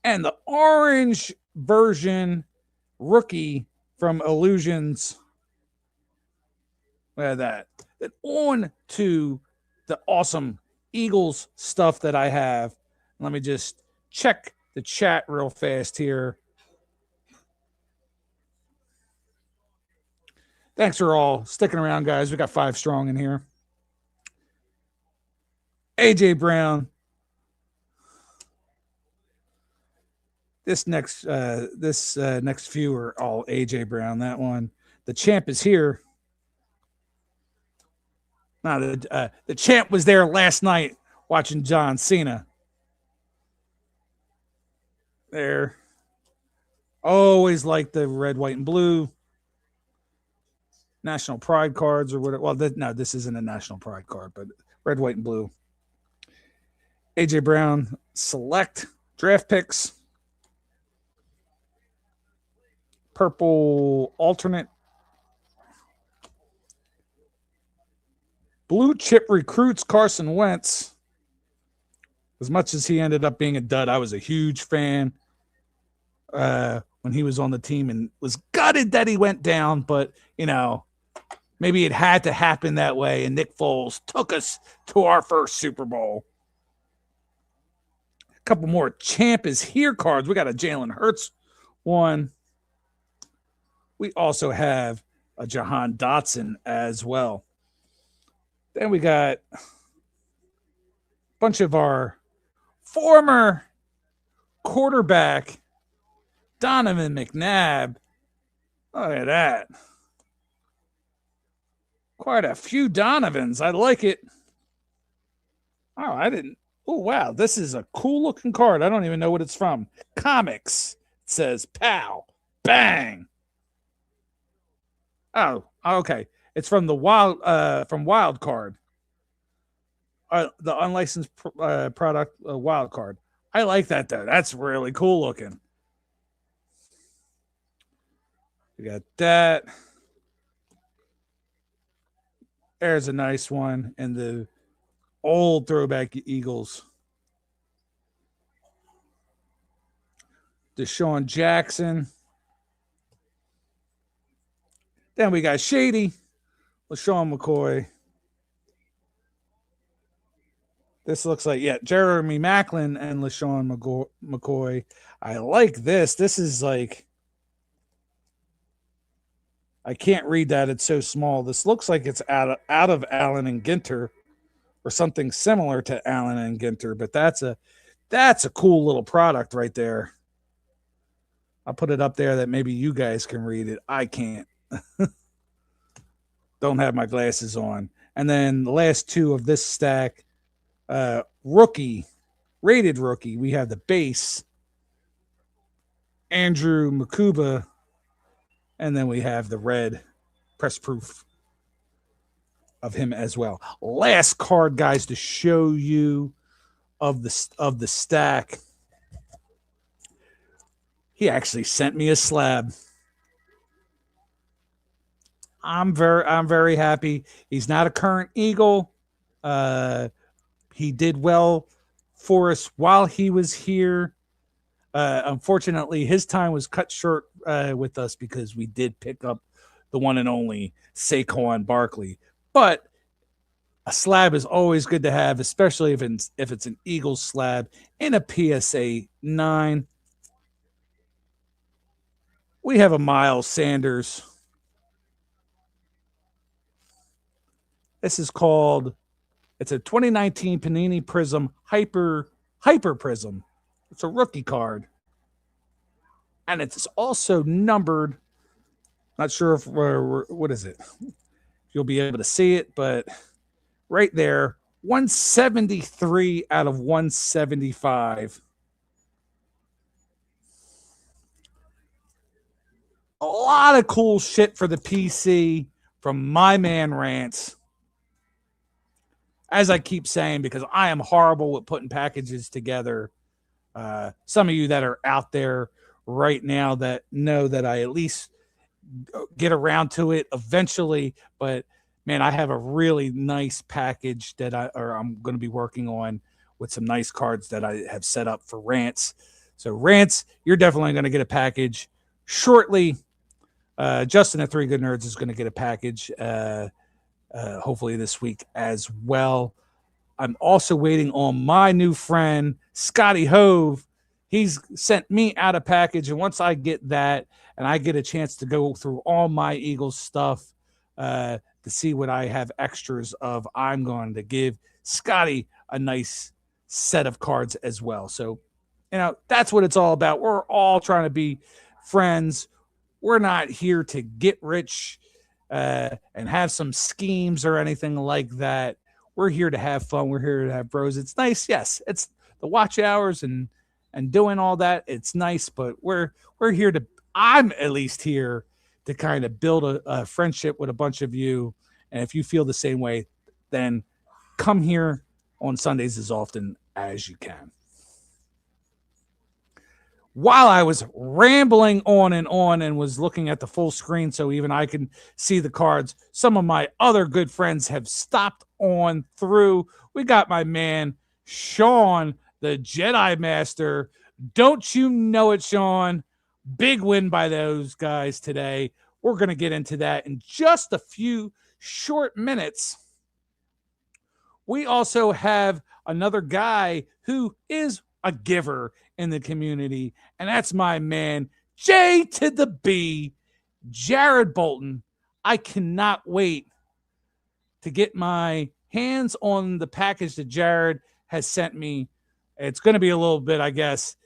And the orange version rookie from Illusions. Look at that. Then on to the awesome Eagles stuff that I have. Let me just check the chat real fast here. Thanks for all sticking around, guys. We got 5 strong in here. AJ Brown. This next few are all AJ Brown. That one. The champ is here. No, the champ was there last night watching John Cena. There. Always like the red, white, and blue. National Pride cards or whatever. Well, no, this isn't a National Pride card, but red, white, and blue. AJ Brown select draft picks. Purple alternate. Blue chip recruits Carson Wentz. As much as he ended up being a dud, I was a huge fan when he was on the team and was gutted that he went down. But, maybe it had to happen that way. And Nick Foles took us to our first Super Bowl. A couple more champ is here cards. We got a Jalen Hurts one. We also have a Jahan Dotson as well. Then we got a bunch of our former quarterback, Donovan McNabb. Look at that. Quite a few Donovans. I like it. Oh, I didn't. Oh, wow. This is a cool looking card. I don't even know what it's from. Comics. It says pow. Bang. Oh, okay. It's from the Wild Card. The unlicensed product Wild Card. I like that though. That's really cool looking. We got that. There's a nice one. And the old throwback Eagles. Deshaun Jackson. Then we got Shady, LaShawn McCoy. This looks like, Jeremy Maclin and LaShawn McCoy. I like this. This is like, I can't read that. It's so small. This looks like it's out of Allen and Ginter or something similar to Allen and Ginter, but that's a cool little product right there. I'll put it up there that maybe you guys can read it. I can't. Don't have my glasses on. And then the last 2 of this stack, rated rookie. We have the base, Andrew Makuba, and then we have the red press proof of him as well. Last card, guys, to show you of the stack. He actually sent me a slab. I'm very happy. He's not a current Eagle. He did well for us while he was here. Unfortunately, his time was cut short with us because we did pick up the one and only Saquon Barkley. But a slab is always good to have, especially if it's an Eagles slab in a PSA 9. We have a Miles Sanders. This is called, it's a 2019 Panini Prism Hyper Prism. It's a rookie card. And it's also numbered. Not sure if what is it? You'll be able to see it, but right there, 173 out of 175. A lot of cool shit for the PC from my man Rance. As I keep saying, because I am horrible with putting packages together. Some of you that are out there right now that know that I at least get around to it eventually, but man, I have a really nice package that I'm going to be working on with some nice cards that I have set up for Rance. So Rance, you're definitely going to get a package shortly. Justin at 3 Good Nerds is going to get a package hopefully this week as well. I'm also waiting on my new friend, Scotty Hove. He's sent me out a package, and once I get that and I get a chance to go through all my Eagles stuff to see what I have extras of, I'm going to give Scotty a nice set of cards as well. So, that's what it's all about. We're all trying to be friends. We're not here to get rich and have some schemes or anything like that. We're here to have fun. We're here to have bros. It's nice. Yes, it's the watch hours and doing all that. It's nice, but we're here to, I'm at least here to kind of build a friendship with a bunch of you. And if you feel the same way, then come here on Sundays as often as you can. While I was rambling on and was looking at the full screen so even I can see the cards, some of my other good friends have stopped on through. We got my man, Sean, the Jedi Master. Don't you know it, Sean? Big win by those guys today. We're going to get into that in just a few short minutes. We also have another guy who is a giver in the community, and that's my man, J to the B, Jared Bolton. I cannot wait to get my hands on the package that Jared has sent me. It's going to be a little bit, I guess.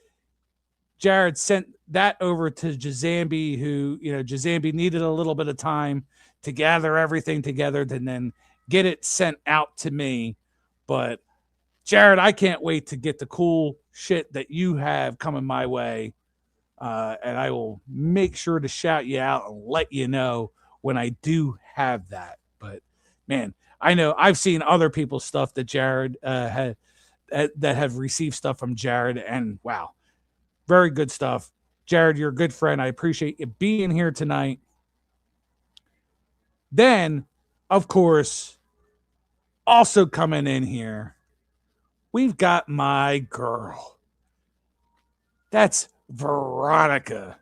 Jared sent that over to Jazambi, who, Jazambi needed a little bit of time to gather everything together and then get it sent out to me. But Jared, I can't wait to get the cool shit that you have coming my way. And I will make sure to shout you out and let you know when I do have that. But man, I know I've seen other people's stuff that Jared that have received stuff from Jared, and wow, very good stuff. Jared, you're a good friend. I appreciate you being here tonight. Then, of course, also coming in here, we've got my girl. That's Veronica.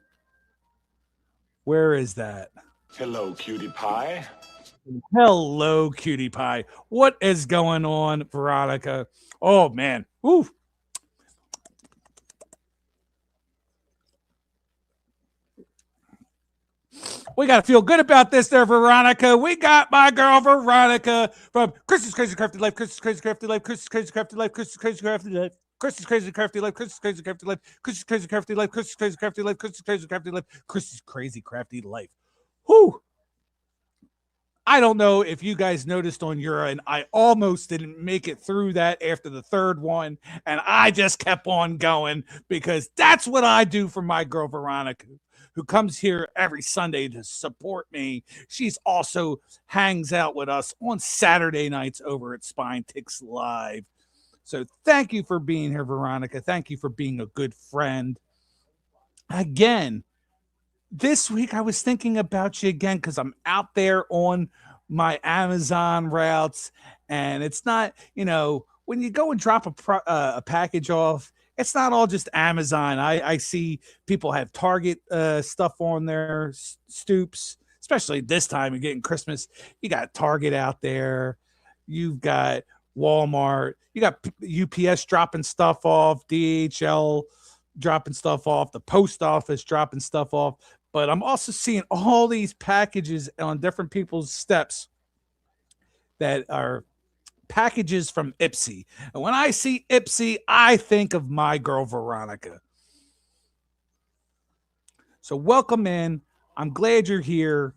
Where is that? Hello, cutie pie. Hello, cutie pie. What is going on, Veronica? Oh, man. Woo. We got to feel good about this there, Veronica. We got my girl, Veronica, from Chris's Crazy Crafty Life, Chris's Crazy Crafty Life, Chris's Crazy Crafty Life, Chris's Crazy Crafty Life, Chris's Crazy Crafty Life, Chris's Crazy Crafty Life, Chris's Crazy Crafty Life, Chris's Crazy Crafty Life, Chris's Crazy Crafty Life, Chris's Crazy Crafty Life. Whew. I don't know if you guys noticed on your end, I almost didn't make it through that after the third one, and I just kept on going because that's what I do for my girl, Veronica, who comes here every Sunday to support me. She's also hangs out with us on Saturday nights over at Spine Ticks Live. So thank you for being here, Veronica. Thank you for being a good friend. Again, this week I was thinking about you again because I'm out there on my Amazon routes, and it's not, when you go and drop a package off, it's not all just Amazon. I see people have Target stuff on their stoops, especially this time of getting Christmas. You got Target out there. You've got Walmart. You got UPS dropping stuff off, DHL dropping stuff off, the post office dropping stuff off. But I'm also seeing all these packages on different people's steps that are packages from Ipsy. And when I see Ipsy, I think of my girl Veronica. So welcome in. I'm glad you're here.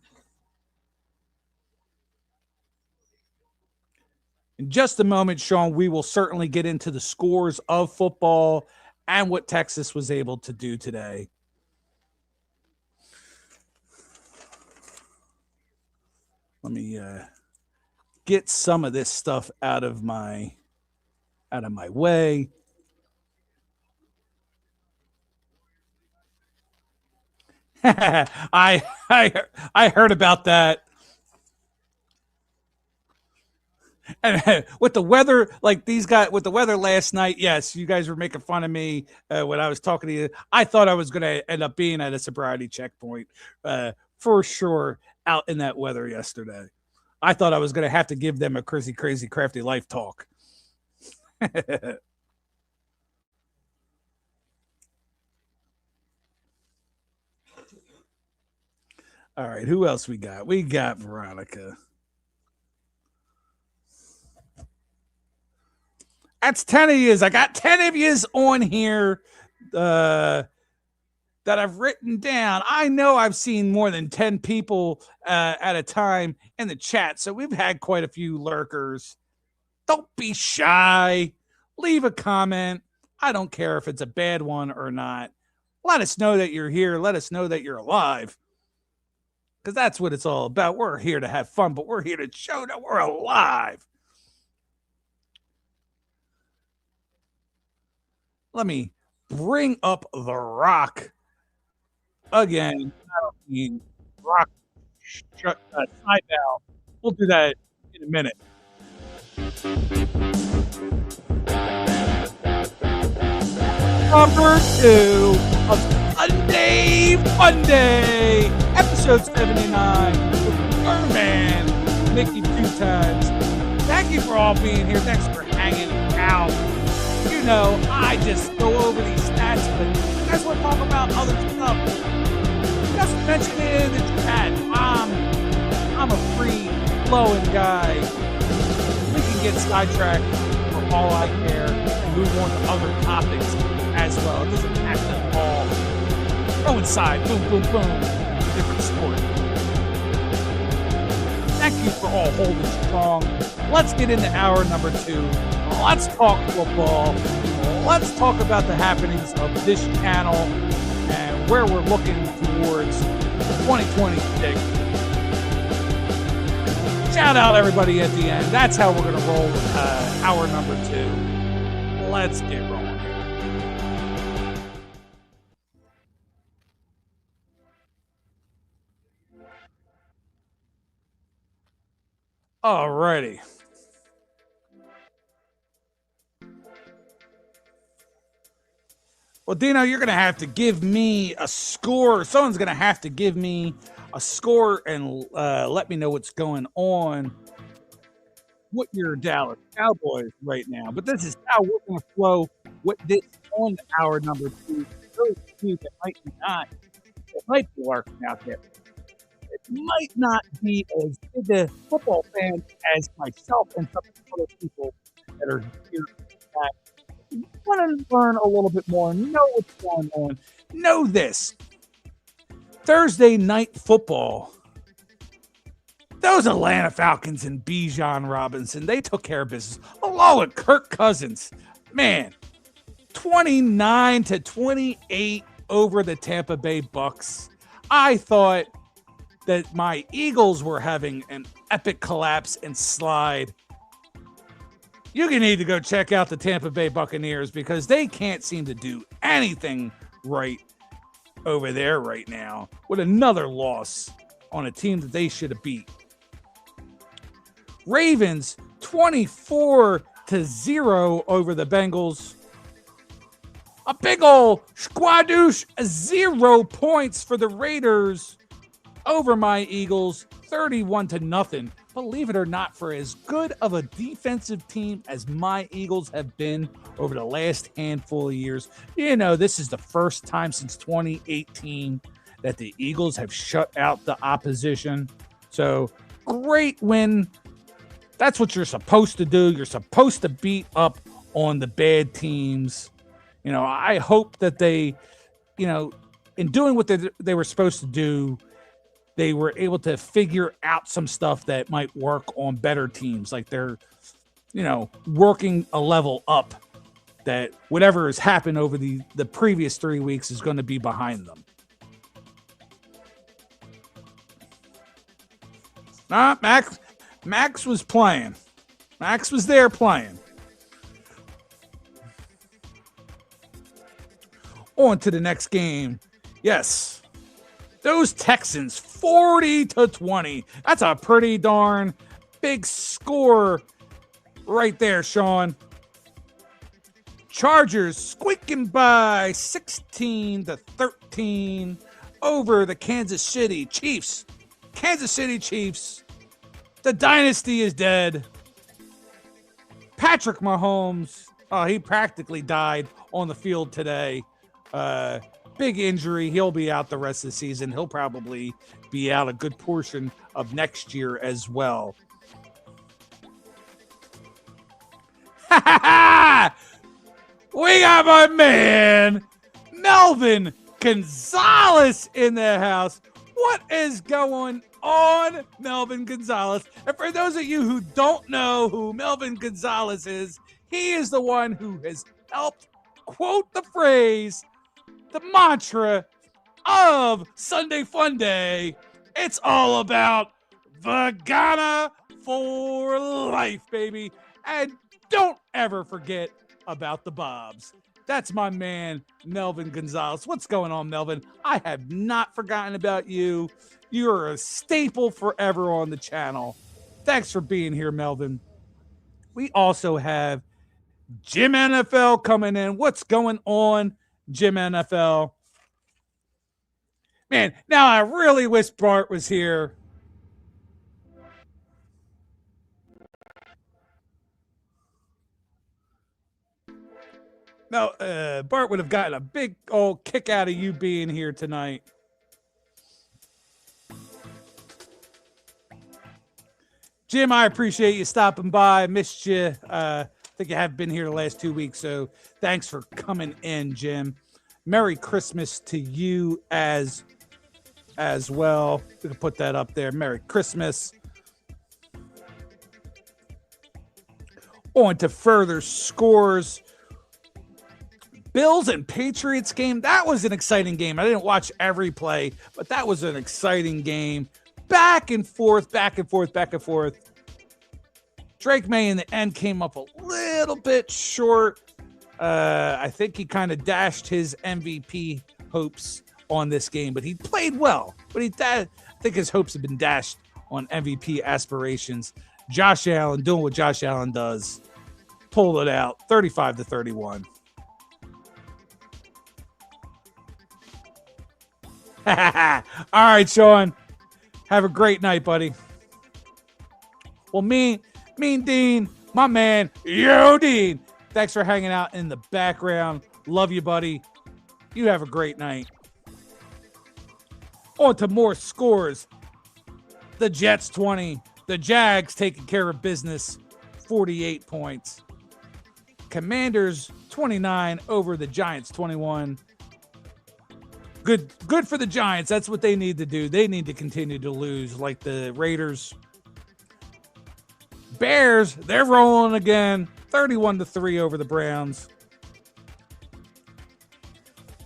In just a moment, Sean, we will certainly get into the scores of football and what Texas was able to do today. Let me get some of this stuff out of my way. I heard about that. And with the weather, like these guys, with the weather last night, yes, you guys were making fun of me when I was talking to you. I thought I was going to end up being at a sobriety checkpoint for sure out in that weather yesterday. I thought I was going to have to give them a crazy, crazy, crafty life talk. All right, who else we got? We got Veronica. That's 10 of yous. I got 10 of yous on here that I've written down. I know I've seen more than 10 people at a time in the chat, so we've had quite a few lurkers. Don't be shy. Leave a comment. I don't care if it's a bad one or not. Let us know that you're here. Let us know that you're alive. Because that's what it's all about. We're here to have fun, but we're here to show that we're alive. Let me bring up The Rock again. I don't mean Rock side now. We'll do that in a minute. Number 2 of Funday, episode 79, with our man, Mickey 2 times. Thank you for all being here. Thanks for hanging out. You know, I just go over these stats, but you guys want to talk about other stuff? Just mention it in the chat. I'm a free-flowing guy. We can get sidetracked for all I care and move on to other topics as well. It doesn't have to all coincide, boom, boom, boom, different sport. Thank you for all holding strong. Let's get into hour number 2. Let's talk football. Let's talk about the happenings of this channel and where we're looking towards 2026. Shout out everybody at the end. That's how we're going to roll with hour number 2. Let's get rolling. Alrighty. Well, Dino, you're going to have to give me a score. Someone's going to have to give me a score and let me know what's going on with your Dallas Cowboys right now. But this is how we're going to flow with this on hour number 2. Those of you that might be lurking out there. It might not be as big a football fan as myself and some other people that are here. You want to learn a little bit more, know what's going on. Know this. Thursday night football. Those Atlanta Falcons and Bijan Robinson, they took care of business. Along with Kirk Cousins. Man, 29-28 over the Tampa Bay Bucks. I thought that my Eagles were having an epic collapse and slide. You need to go check out the Tampa Bay Buccaneers because they can't seem to do anything right over there right now with another loss on a team that they should have beat. Ravens 24-0 over the Bengals. A big ol' squadoosh, 0 points for the Raiders over my Eagles, 31-0. Believe it or not, for as good of a defensive team as my Eagles have been over the last handful of years, this is the first time since 2018 that the Eagles have shut out the opposition. So, great win. That's what you're supposed to do. You're supposed to beat up on the bad teams. I hope that they, in doing what they were supposed to do, they were able to figure out some stuff that might work on better teams. Like they're, working a level up, that whatever has happened over the previous 3 weeks is going to be behind them. Max was playing. Max was there playing. On to the next game. Yes. Those Texans, 40-20. That's a pretty darn big score right there, Sean. Chargers squeaking by 16-13 over the Kansas City Chiefs. Kansas City Chiefs. The dynasty is dead. Patrick Mahomes, he practically died on the field today. Big injury. He'll be out the rest of the season. He'll probably be out a good portion of next year as well. We got my man, Melvin Gonzalez, in the house. What is going on, Melvin Gonzalez? And for those of you who don't know who Melvin Gonzalez is, he is the one who has helped quote the phrase, the mantra of Sunday Funday. It's all about Vagana for life, baby. And don't ever forget about the Bobs. That's my man, Melvin Gonzalez. What's going on, Melvin? I have not forgotten about you. You're a staple forever on the channel. Thanks for being here, Melvin. We also have Jim NFL coming in. What's going on, Jim NFL? Man, now I really wish Bart was here. No, Bart would have gotten a big old kick out of you being here tonight. Jim, I appreciate you stopping by. I missed you. I think you have been here the last 2 weeks, so thanks for coming in, Jim. Merry Christmas to you as well. We can put that up there. Merry Christmas. On to further scores. Bills and Patriots game. That was an exciting game. I didn't watch every play, but that was an exciting game. Back and forth, back and forth, back and forth. Drake May in the end came up a little bit short. I think he kind of dashed his MVP hopes on this game, but he played well. But I think his hopes have been dashed on MVP aspirations. Josh Allen doing what Josh Allen does. Pulled it out, 35-31. All right, Sean. Have a great night, buddy. Well, Mean Dean, my man, Yo Dean. Thanks for hanging out in the background. Love you, buddy. You have a great night. On to more scores. The Jets 20. The Jags taking care of business, 48 points. Commanders 29 over the Giants 21. Good for the Giants. That's what they need to do. They need to continue to lose like the Raiders. Bears, they're rolling again. 31-3 over the Browns.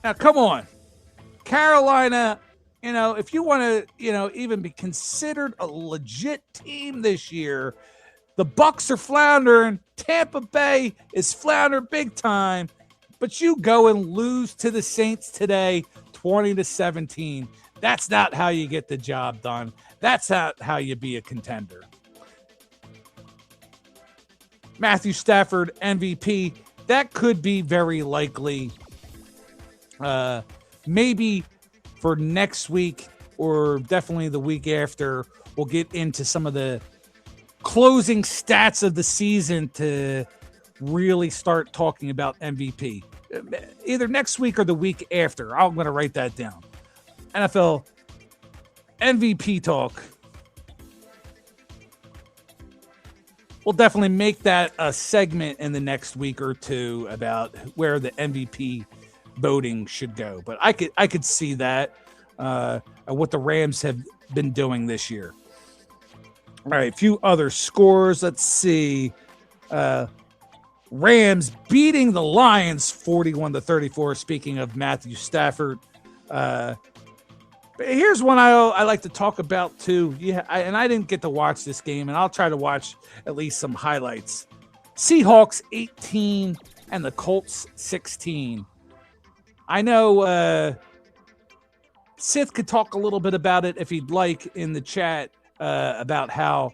Now, come on. Carolina, if you want to, even be considered a legit team this year, the Bucs are floundering. Tampa Bay is floundering big time. But you go and lose to the Saints today, 20-17. That's not how you get the job done. That's not how you be a contender. Matthew Stafford, MVP. That could be very likely Maybe for next week or definitely the week after, we'll get into some of the closing stats of the season to really start talking about MVP. Either next week or the week after. I'm going to write that down. NFL MVP talk. We'll definitely make that a segment in the next week or two about where the MVP voting should go. But I could see that what the Rams have been doing this year. All right, a few other scores. Let's see. Rams beating the Lions 41-34. Speaking of Matthew Stafford. But here's one I like to talk about too. I didn't get to watch this game, and I'll try to watch at least some highlights. Seahawks 18 and the Colts 16. I know Sith could talk a little bit about it if he'd like in the chat about how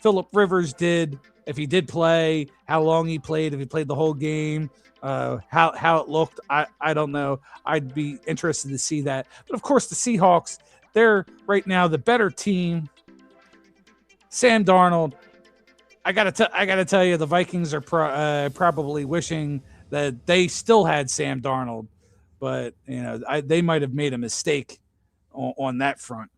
Phillip Rivers did, if he did play, how long he played, if he played the whole game. How it looked, I don't know. I'd be interested to see that. But of course, the Seahawks, they're right now the better team. Sam Darnold, I gotta tell you, the Vikings are probably wishing that they still had Sam Darnold, but they might have made a mistake on that front.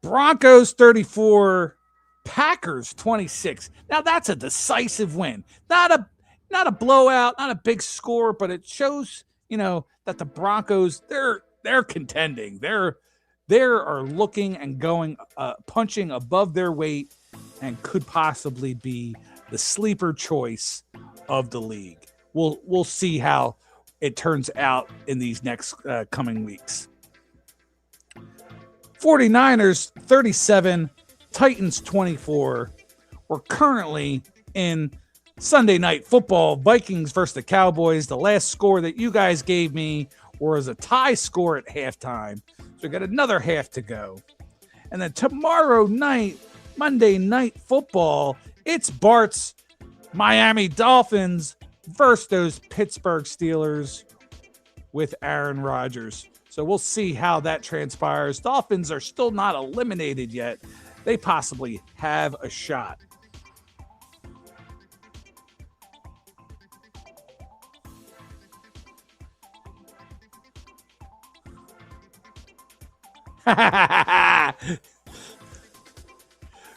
Broncos 34, Packers 26. Now that's a decisive win. Not a blowout, not a big score, but it shows, that the Broncos, they're contending. They are looking and going, punching above their weight, and could possibly be the sleeper choice of the league. We'll see how it turns out in these next coming weeks. 49ers 37, Titans 24. We're currently in Sunday Night Football, Vikings versus the Cowboys. The last score that you guys gave me was a tie score at halftime. So we got another half to go. And then tomorrow night, Monday Night Football, it's Bart's Miami Dolphins versus those Pittsburgh Steelers with Aaron Rodgers. So we'll see how that transpires. Dolphins are still not eliminated yet. They possibly have a shot.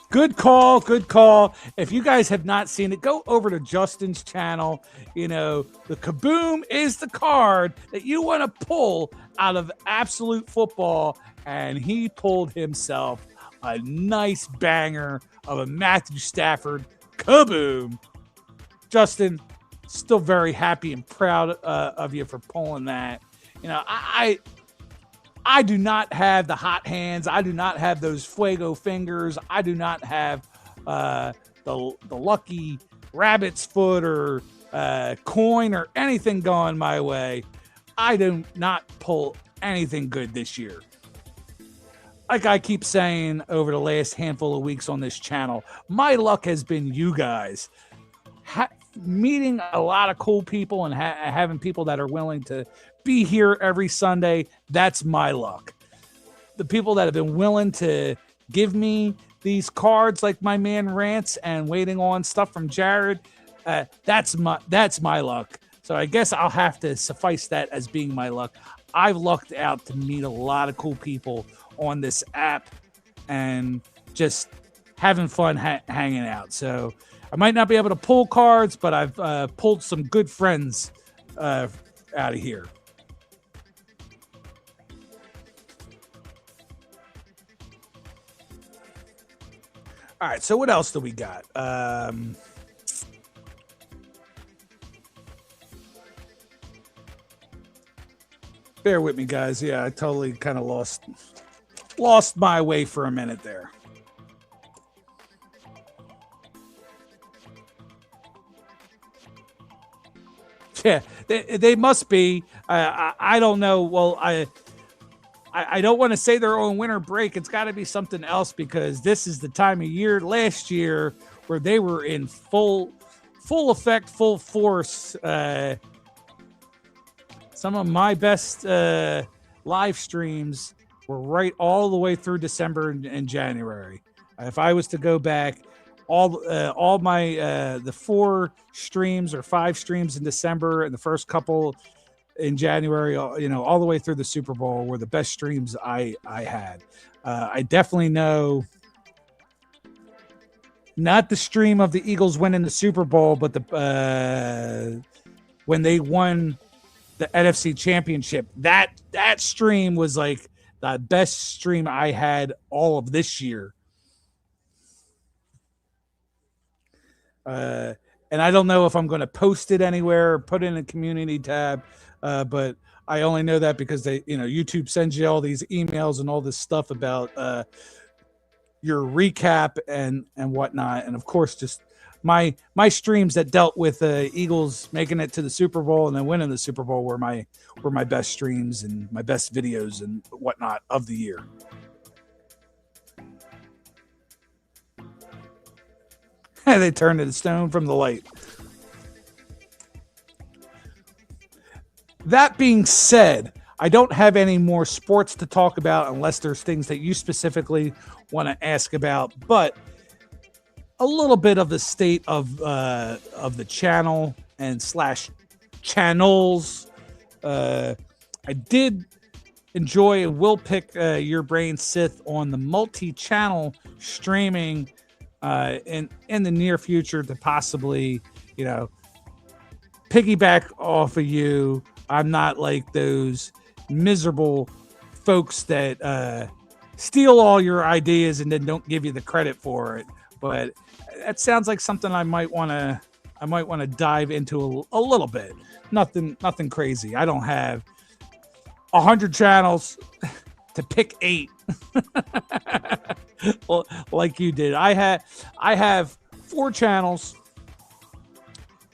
Good call. If you guys have not seen it, go over to Justin's channel. The Kaboom is the card that you want to pull out of absolute football. And he pulled himself a nice banger of a Matthew Stafford Kaboom. Justin, still very happy and proud of you for pulling that. I do not have the hot hands. I do not have those fuego fingers. I do not have the lucky rabbit's foot or coin or anything going my way. I do not pull anything good this year. Like I keep saying over the last handful of weeks on this channel, my luck has been you guys. Meeting a lot of cool people and having people that are willing to be here every Sunday, that's my luck. The people that have been willing to give me these cards like my man Rants and waiting on stuff from Jared, that's my luck. So I guess I'll have to suffice that as being my luck. I've lucked out to meet a lot of cool people on this app and just having fun hanging out. So I might not be able to pull cards, but I've pulled some good friends out of here. All right, so what else do we got? Bear with me, guys. Yeah, I totally kind of lost my way for a minute there. Yeah, they must be. I don't know. Well, I don't want to say they're on winter break. It's got to be something else because this is the time of year last year where they were in full effect, full force. some of my best live streams were right all the way through December and January. If I was to go back, all my the 4 streams or 5 streams in December and the first couple in January, all the way through the Super Bowl were the best streams I had. I definitely know not the stream of the Eagles winning the Super Bowl, but the when they won the NFC Championship. That stream was like the best stream I had all of this year. And I don't know if I'm going to post it anywhere or put it in a community tab, but I only know that because YouTube sends you all these emails and all this stuff about your recap and whatnot, and of course, just my streams that dealt with Eagles making it to the Super Bowl and then winning the Super Bowl were my best streams and my best videos and whatnot of the year. They turned to the stone from the light. That being said, I don't have any more sports to talk about unless there's things that you specifically want to ask about, but a little bit of the state of the channel and / channels. I did enjoy and will pick your brain, Sith, on the multi-channel streaming in the near future to possibly, piggyback off of you. I'm not like those miserable folks that steal all your ideas and then don't give you the credit for it. But that sounds like something I might want to dive into a little bit. Nothing crazy. I don't have 100 channels to pick 8. Well, like you did. I have 4 channels.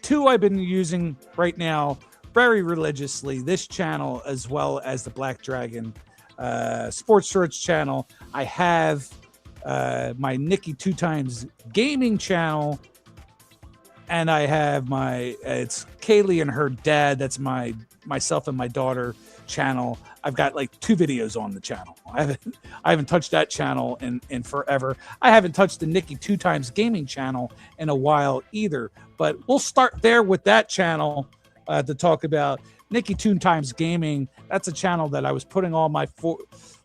2 I've been using right now very religiously. This channel as well as the Black Dragon Sports Shorts channel. I have my Nikki 2 Times gaming channel, and I have it's Kaylee and her dad. That's myself and my daughter channel. I've got like 2 videos on the channel. I haven't touched that channel in forever. I haven't touched the Nikki 2 Times gaming channel in a while either, but we'll start there with that channel to talk about Nikki 2 Times gaming. That's a channel that I was putting all my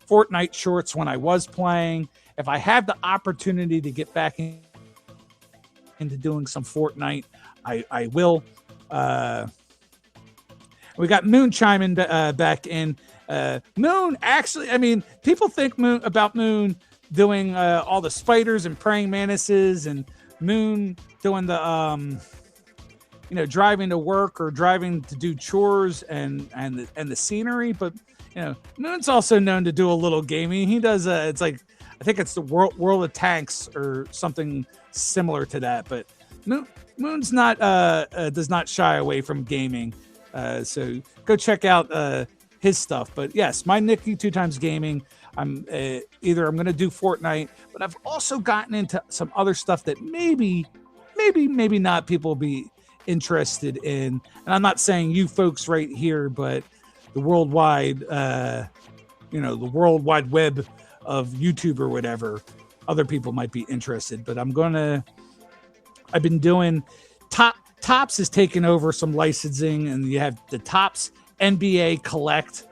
Fortnite shorts when I was playing. If I have the opportunity to get back into doing some Fortnite, I will. We got Moon chiming back in. Moon, actually, people think about Moon doing all the spiders and praying mantises, and Moon doing the driving to work or driving to do chores and the scenery. But Moon's also known to do a little gaming. He does it's like, I think it's the World of Tanks or something similar to that. But Moon's not does not shy away from gaming. So go check out his stuff. But yes, my Nikki 2 Times gaming. I'm going to do Fortnite, but I've also gotten into some other stuff that maybe not people will be interested in. And I'm not saying you folks right here, but the worldwide, the World Wide Web of YouTube or whatever, other people might be interested. But I've been doing Topps has taken over some licensing, and you have the Topps NBA Collect,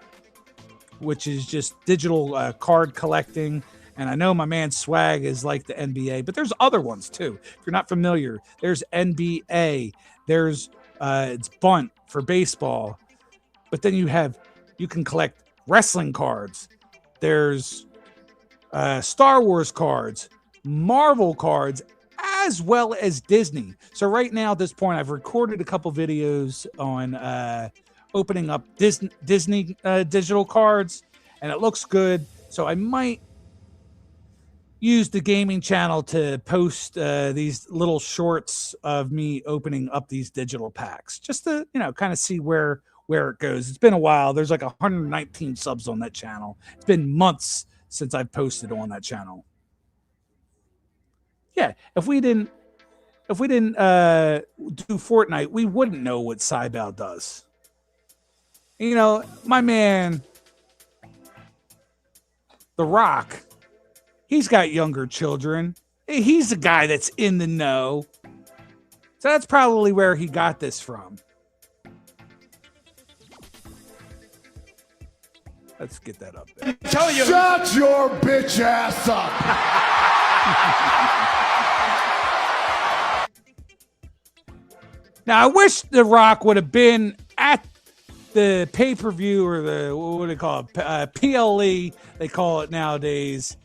which is just digital card collecting. And I know my man Swag is like the NBA, but there's other ones too. If you're not familiar, there's NBA, there's it's Bunt for baseball, but then you can collect wrestling cards. There's Star Wars cards, Marvel cards, as well as Disney. So right now at this point, I've recorded a couple videos on opening up Disney digital cards, and it looks good. So I might use the gaming channel to post these little shorts of me opening up these digital packs, just to kind of see where it goes. It's been a while. There's like 119 subs on that channel. It's been months since I've posted on that channel. Yeah, if we didn't do Fortnite, we wouldn't know what Cybao does. You know, my man, The Rock, he's got younger children. He's the guy that's in the know. So that's probably where he got this from. Let's get that up there. Shut your bitch ass up. Now, I wish The Rock would have been at the pay-per-view or the, what do they call it? PLE, they call it nowadays,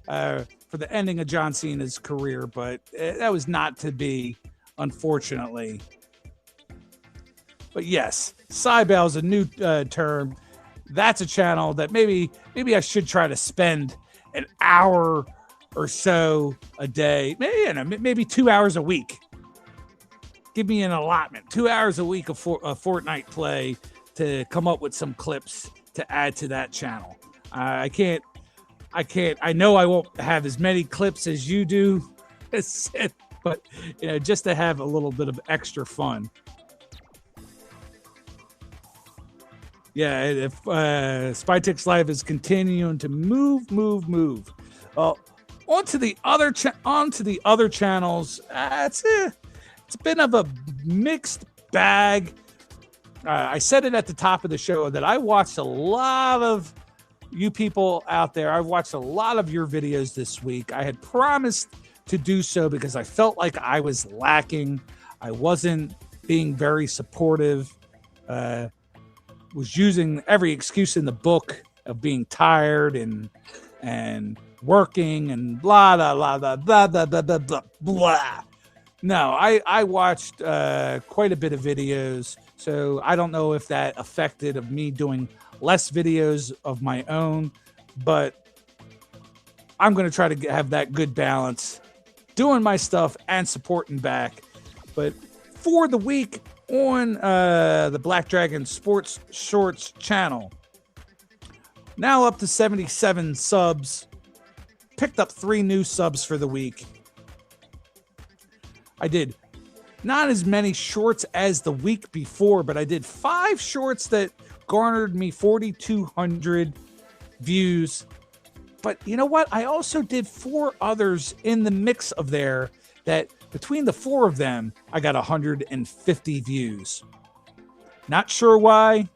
for the ending of John Cena's career, but that was not to be, unfortunately. But yes, Cybell is a new term. That's a channel that maybe I should try to spend an hour or so a day, maybe 2 hours a week. Give me an allotment, 2 hours a week of Fortnite play to come up with some clips to add to that channel. I know I won't have as many clips as you do, but just to have a little bit of extra fun. Yeah, if Spytix Live is continuing to move. Well, onto the other channels. It's a bit of a mixed bag. I said it at the top of the show that I watched a lot of you people out there. I've watched a lot of your videos this week. I had promised to do so because I felt like I was lacking. I wasn't being very supportive. Was using every excuse in the book of being tired and working and blah blah blah blah blah blah blah blah blah blah. No, I watched quite a bit of videos, so I don't know if that affected of me doing less videos of my own, but I'm going to try to have that good balance, doing my stuff and supporting back. But for the week on the Black Dragon Sports Shorts channel, now up to 77 subs, picked up 3 new subs for the week. I did not as many shorts as the week before, but I did 5 shorts that garnered me 4,200 views. But you know what? I also did 4 others in the mix of there that between the 4 of them, I got 150 views. Not sure why.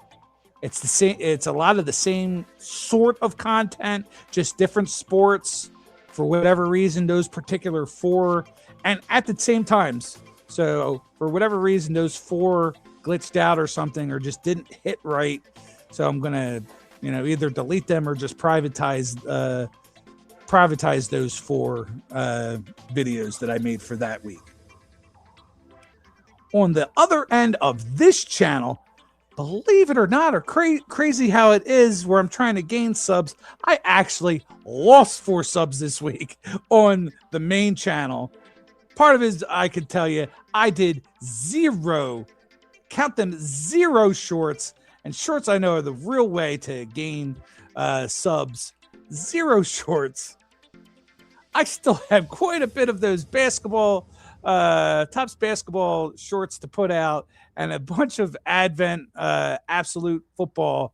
It's the same. It's a lot of the same sort of content, just different sports. For whatever reason, those particular 4, and at the same times. So for whatever reason, those 4 glitched out or something, or just didn't hit right. So I'm gonna, either delete them or just privatize those 4 videos that I made for that week. On the other end of this channel, believe it or not, or crazy how it is, where I'm trying to gain subs, I actually lost 4 subs this week on the main channel. Part of it is, I could tell you, I did 0, count them, 0 shorts, and shorts I know are the real way to gain subs. 0 shorts. I still have quite a bit of those Topps basketball shorts to put out, and a bunch of Advent Absolute Football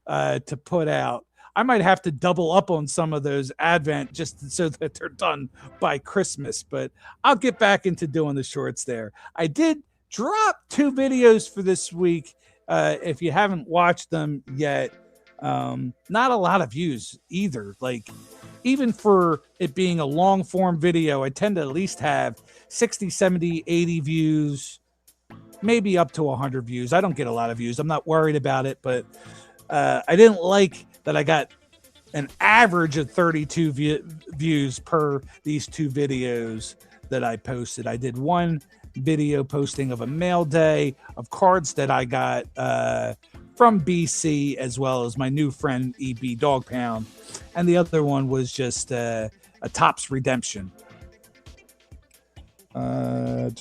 to put out. I might have to double up on some of those Advent just so that they're done by Christmas, but I'll get back into doing the shorts there. I did drop 2 videos for this week. If you haven't watched them yet, not a lot of views either. Like, even for it being a long form video, I tend to at least have 60, 70, 80 views, maybe up to 100 views. I don't get a lot of views. I'm not worried about it, but I didn't like that I got an average of 32 views per these 2 videos that I posted. I did 1 video posting of a mail day of cards that I got from BC, as well as my new friend EB Dog Pound, and the other one was just a Topps redemption. I've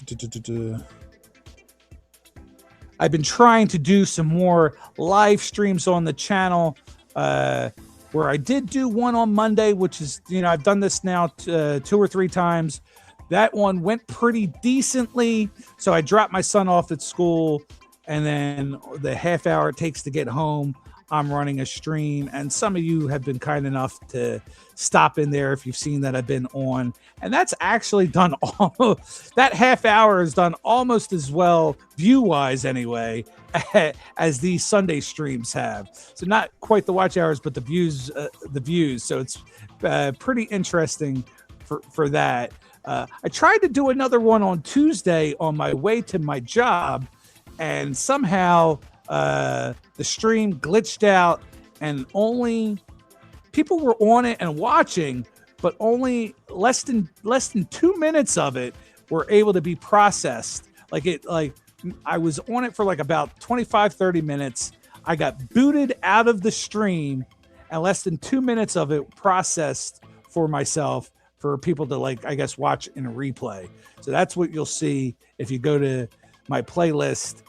been trying to do some more live streams on the channel, where I did do one on Monday, which is, I've done this now 2 or 3 times. That one went pretty decently, so I dropped my son off at school and then the half hour it takes to get home, I'm running a stream. And some of you have been kind enough to stop in there if you've seen that I've been on. And that's actually done that half hour is done almost as well, view-wise anyway, as these Sunday streams have. So not quite the watch hours, but the views. So it's pretty interesting for that. I tried to do another one on Tuesday on my way to my job, and somehow the stream glitched out, and only people were on it and watching, but only less than 2 minutes of it were able to be processed. Like I was on it for like about 25-30 minutes. I got booted out of the stream, and less than 2 minutes of it processed for myself for people to, like, I guess, watch in a replay. So that's what you'll see if you go to my playlist,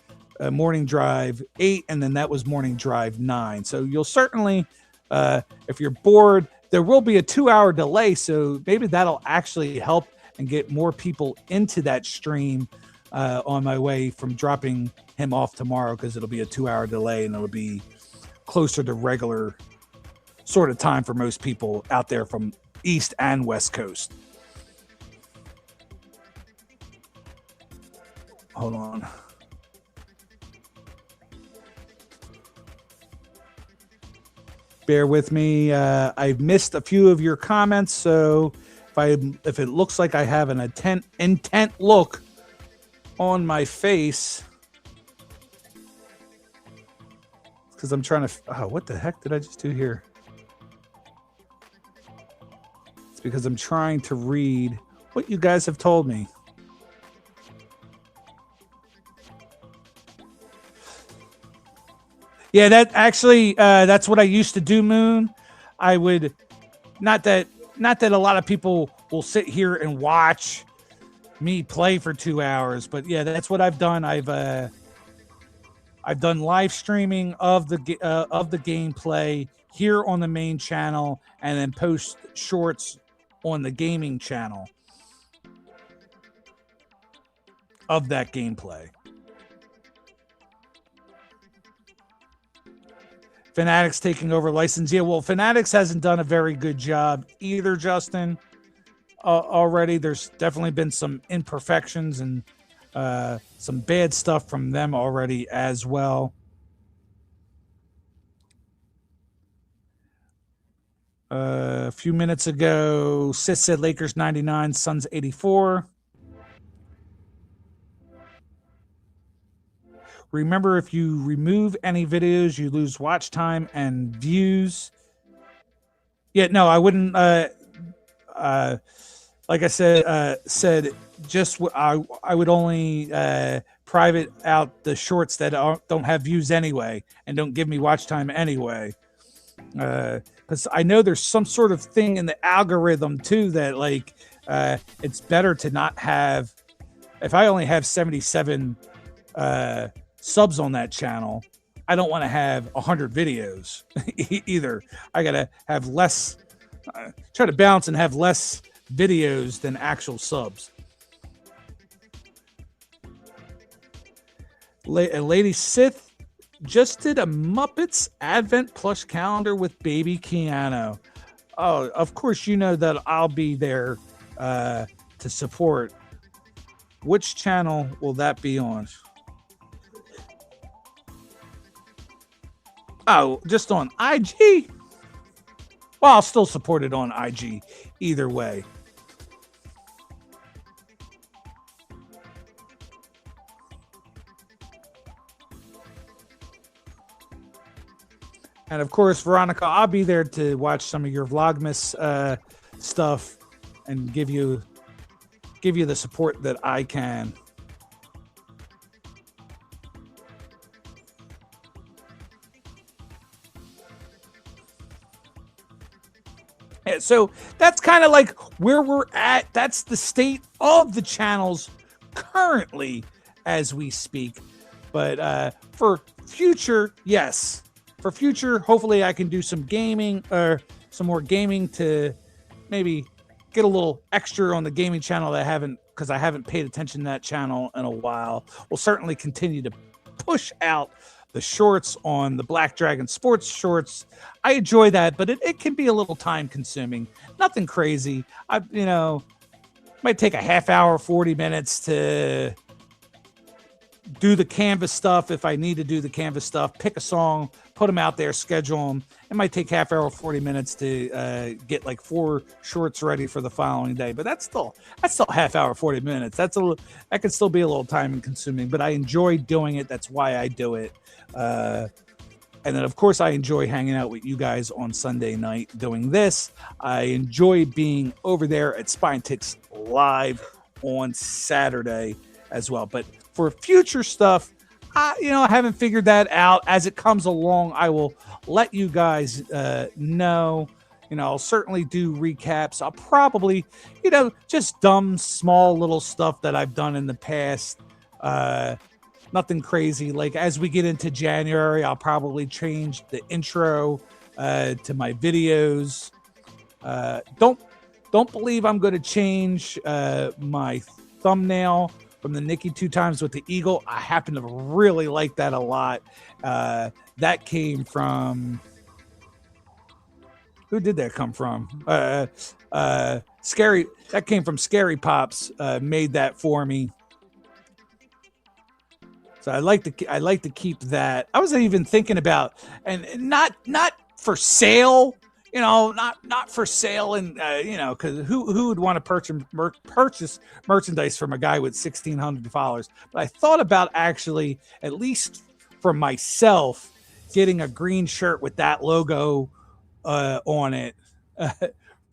Morning Drive 8, and then that was Morning Drive 9. So you'll certainly, if you're bored, there will be a 2-hour delay. So maybe that'll actually help and get more people into that stream on my way from dropping him off tomorrow, because it'll be a 2-hour delay and it'll be closer to regular sort of time for most people out there from East and West Coast. Hold on. Bear with me. I've missed a few of your comments, so if it looks like I have an intent look on my face, because I'm trying to. Oh, what the heck did I just do here? It's because I'm trying to read what you guys have told me. Yeah, that actually, that's what I used to do, Moon. I would, not that a lot of people will sit here and watch me play for 2 hours, but yeah, that's what I've done. I've done live streaming of the gameplay here on the main channel, and then post shorts on the gaming channel of that gameplay. Fanatics taking over license. Yeah, well, Fanatics hasn't done a very good job either, Justin. Already, there's definitely been some imperfections and some bad stuff from them already as well. A few minutes ago, Sith said Lakers 99, Suns 84. Remember, if you remove any videos, you lose watch time and views. Yeah, no, I wouldn't. Like I said just I would only private out the shorts that don't have views anyway and don't give me watch time anyway. Because I know there's some sort of thing in the algorithm too that, like, it's better to not have. If I only have 77 subs on that channel, I don't want to have 100 videos either. I gotta have less, try to balance and have less videos than actual subs. Lady Sith just did a Muppets Advent plush calendar with baby Keanu. Oh, of course, you know that I'll be there to support. Which channel will that be on? Oh, just on IG? Well, I'll still support it on IG either way. And of course, Veronica, I'll be there to watch some of your Vlogmas stuff and give you the support that I can. So that's kind of like where we're at. That's the state of the channels currently as we speak. But for future, yes. For future, hopefully I can do some gaming or some more gaming to maybe get a little extra on the gaming channel that I haven't paid attention to that channel in a while. We'll certainly continue to push out the shorts on the Black Dragon Sports shorts. I enjoy that, but it can be a little time consuming. Nothing crazy. Might take a half hour, 40 minutes to do the canvas stuff. If I need to do the canvas stuff, pick a song, put them out there, schedule them. It might take half hour, 40 minutes to get like 4 shorts ready for the following day. But that's still half hour, 40 minutes. That can still be a little time consuming, but I enjoy doing it. That's why I do it. And then, of course, I enjoy hanging out with you guys on Sunday night doing this. I enjoy being over there at Spine Ticks Live on Saturday as well. But for future stuff, I haven't figured that out. As it comes along, I will let you guys know. I'll certainly do recaps. I'll probably, just dumb, small little stuff that I've done in the past. Nothing crazy. Like as we get into January, I'll probably change the intro to my videos. Don't believe I'm going to change my thumbnail from the Nikki 2 times with the eagle. I happen to really like that a lot. That came from, who did that come from? Scary. That came from Scary Pops. Made that for me. So I like to keep that. I wasn't even thinking about, and not for sale, not for sale, and because who would want to purchase merchandise from a guy with 1,600 followers? But I thought about actually, at least for myself, getting a green shirt with that logo on it,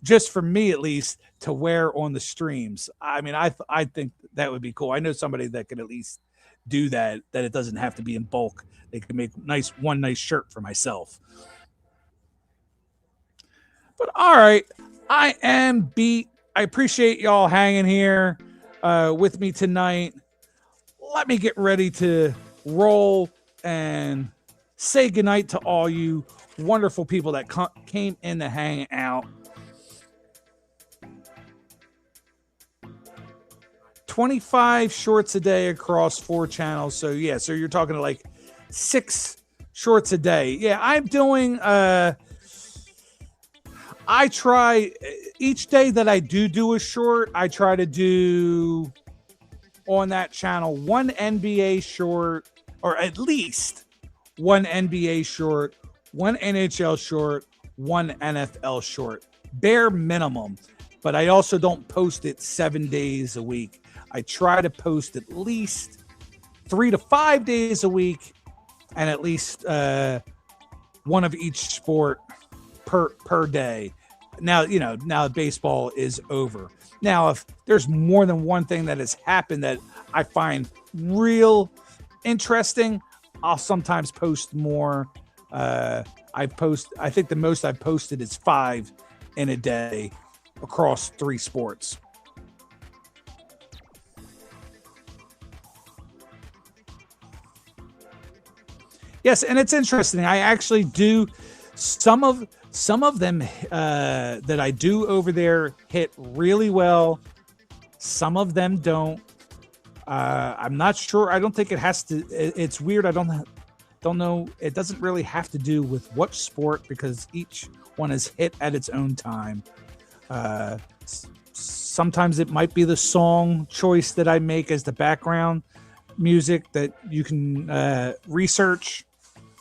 just for me at least to wear on the streams. I mean, I think that would be cool. I know somebody that could at least do that it doesn't have to be in bulk. They can make one nice shirt for myself. But all right, I am beat. I appreciate y'all hanging here with me tonight. Let me get ready to roll and say goodnight to all you wonderful people that came in to hang out. 25 shorts a day across 4 channels. So yeah, so you're talking to like 6 shorts a day. Yeah, I'm doing I try each day that I do a short, I try to do on that channel 1 NBA short, or at least 1 NBA short, 1 NHL short, 1 NFL short, bare minimum. But I also don't post it 7 days a week. I try to post at least 3 to 5 days a week, and at least one of each sport per day. Now, now baseball is over. Now, if there's more than one thing that has happened that I find real interesting, I'll sometimes post more. I think the most I've posted is 5 in a day across 3 sports. Yes, and it's interesting. I actually do some of them that I do over there hit really well. Some of them don't. I'm not sure. I don't think it has to. It's weird. I don't know. It doesn't really have to do with what sport, because each one is hit at its own time. Sometimes it might be the song choice that I make as the background music that you can research.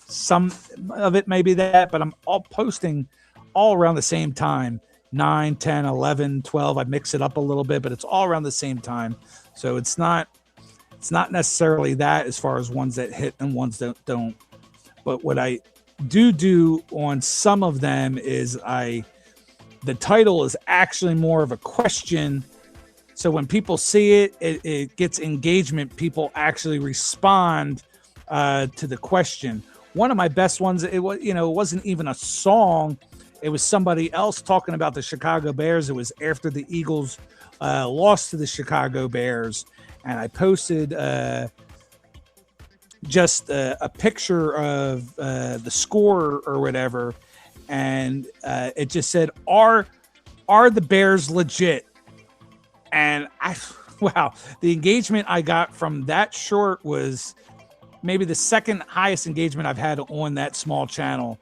Some of it may be that, but I'm all posting all around the same time, 9, 10, 11, 12. I mix it up a little bit, but it's all around the same time. So it's not necessarily that as far as ones that hit and ones that don't. But what I do on some of them is the title is actually more of a question. So when people see it, it gets engagement. People actually respond to the question. One of my best ones, it wasn't even a song. It was somebody else talking about the Chicago Bears. It was after the Eagles lost to the Chicago Bears. And I posted just a picture of the score or whatever. And it just said, are the Bears legit? And wow, the engagement I got from that short was maybe the second highest engagement I've had on that small channel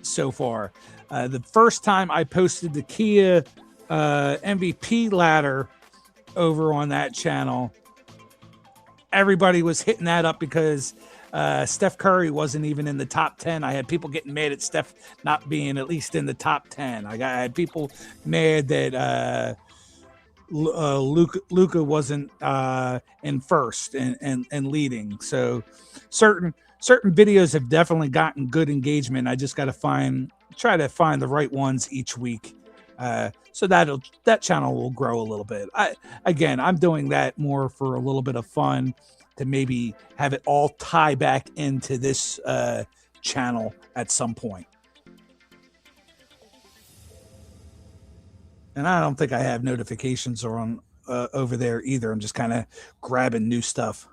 so far. The first time I posted the Kia MVP ladder over on that channel, everybody was hitting that up because Steph Curry wasn't even in the top 10. I had people getting mad at Steph not being at least in the top 10. I had people mad that Luka wasn't in first and leading. So certain videos have definitely gotten good engagement. I just got to try to find the right ones each week. So that channel will grow a little bit. I'm doing that more for a little bit of fun, to maybe have it all tie back into this channel at some point. And I don't think I have notifications on over there either. I'm just kind of grabbing new stuff.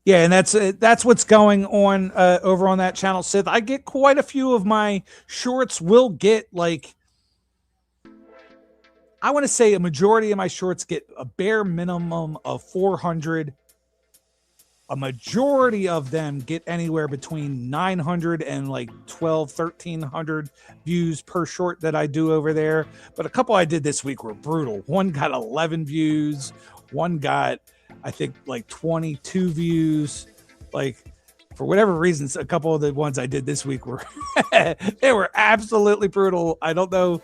Yeah, and that's what's going on over on that channel, Sith. I get quite a few of my shorts will get like, I want to say a majority of my shorts get a bare minimum of 400. A majority of them get anywhere between 900 and like 1,300 views per short that I do over there. But a couple I did this week were brutal. One got 11 views. One got, I think, like 22 views. Like, for whatever reasons, a couple of the ones I did this week were they were absolutely brutal. I don't know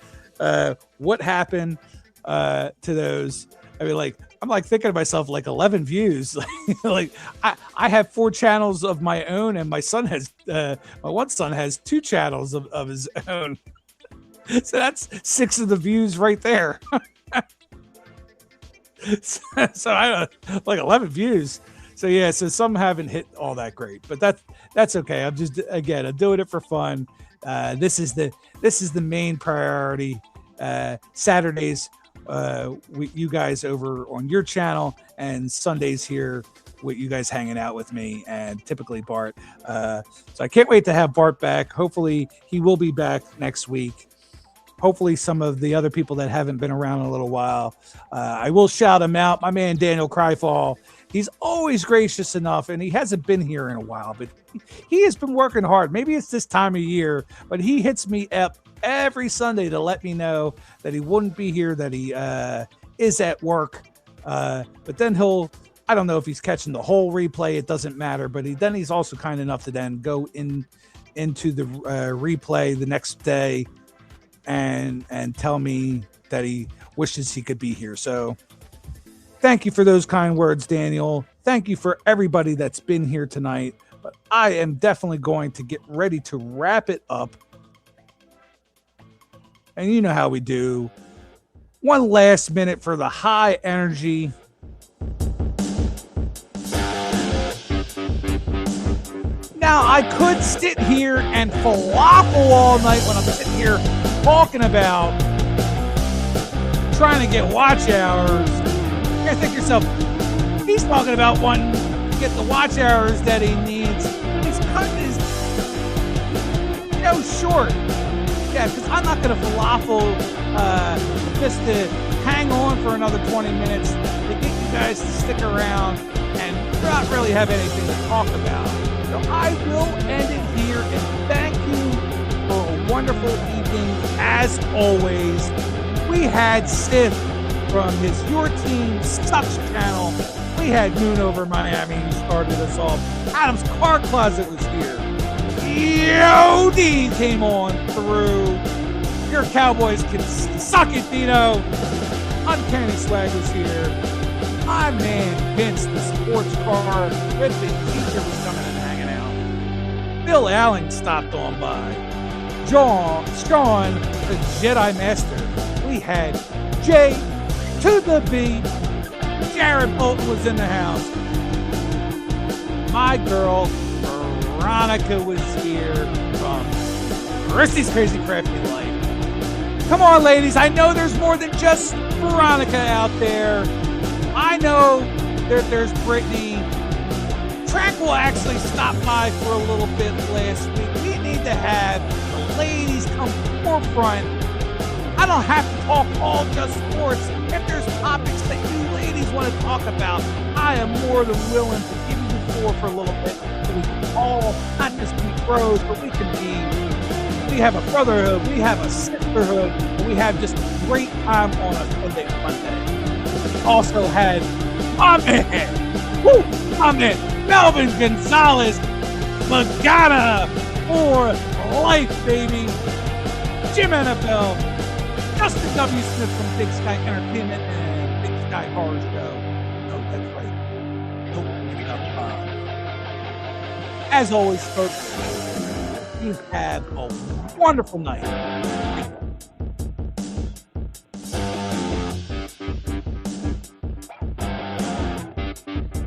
what happened to those. I mean, I'm thinking to myself, 11 views. Like I have 4 channels of my own, and my son has my one son has 2 channels of his own. So that's 6 of the views right there. So I 11 views. So yeah, so some haven't hit all that great, but that's okay. I'm doing it for fun. This is the main priority. Saturdays, you guys over on your channel, and Sundays here with you guys hanging out with me, and typically Bart. So I can't wait to have Bart back. Hopefully he will be back next week. Hopefully some of the other people that haven't been around in a little while. I will shout him out. My man, Daniel Cryfall. He's always gracious enough, and he hasn't been here in a while, but he has been working hard. Maybe it's this time of year, but he hits me up every Sunday to let me know that he wouldn't be here, that he is at work. But then I don't know if he's catching the whole replay. It doesn't matter. But he's also kind enough to then go into the replay the next day and tell me that he wishes he could be here. So thank you for those kind words, Daniel. Thank you for everybody that's been here tonight. But I am definitely going to get ready to wrap it up. And you know how we do. One last minute for the high energy. Now, I could sit here and falafel all night when I'm sitting here talking about trying to get watch hours. You're going to think to yourself, he's talking about wanting to get the watch hours that he needs. He's cutting his short. Yeah, because I'm not going to falafel just to hang on for another 20 minutes to get you guys to stick around and not really have anything to talk about. So I will end it here, and thank you for a wonderful evening. As always, we had Sith from his Your Team Sucks channel. We had Noon Over Miami, who started us off. Adam's Car Closet was here. Yo-D came on through. Your Cowboys can suck it, Dino. Uncanny Swag was here. My man Vince, the sports car with the teacher, was coming and hanging out. Bill Allen stopped on by. Sean, the Jedi Master. We had J to the B. Jared Bolton was in the house. My girl Veronica was here from Christy's Crazy Crafty Life. Come on, ladies. I know there's more than just Veronica out there. I know there's Brittany. Tranquil actually stopped by for a little bit last week. We need to have the ladies come forefront. I don't have to talk all just sports. If there's topics that you ladies want want to talk about, I am more than willing to give you the floor for a little bit so we can all not just be bros, but we have a brotherhood, we have a sisterhood, and we have just a great time on a Sunday Funday. Also had my man, Melvin Gonzalez, Magana for life, baby. Jim Annabelle, Justin W. Smith from Big Sky Entertainment and Big Sky Horror Show. No, that's right. Nope, giving up. As always, folks, you have a wonderful night.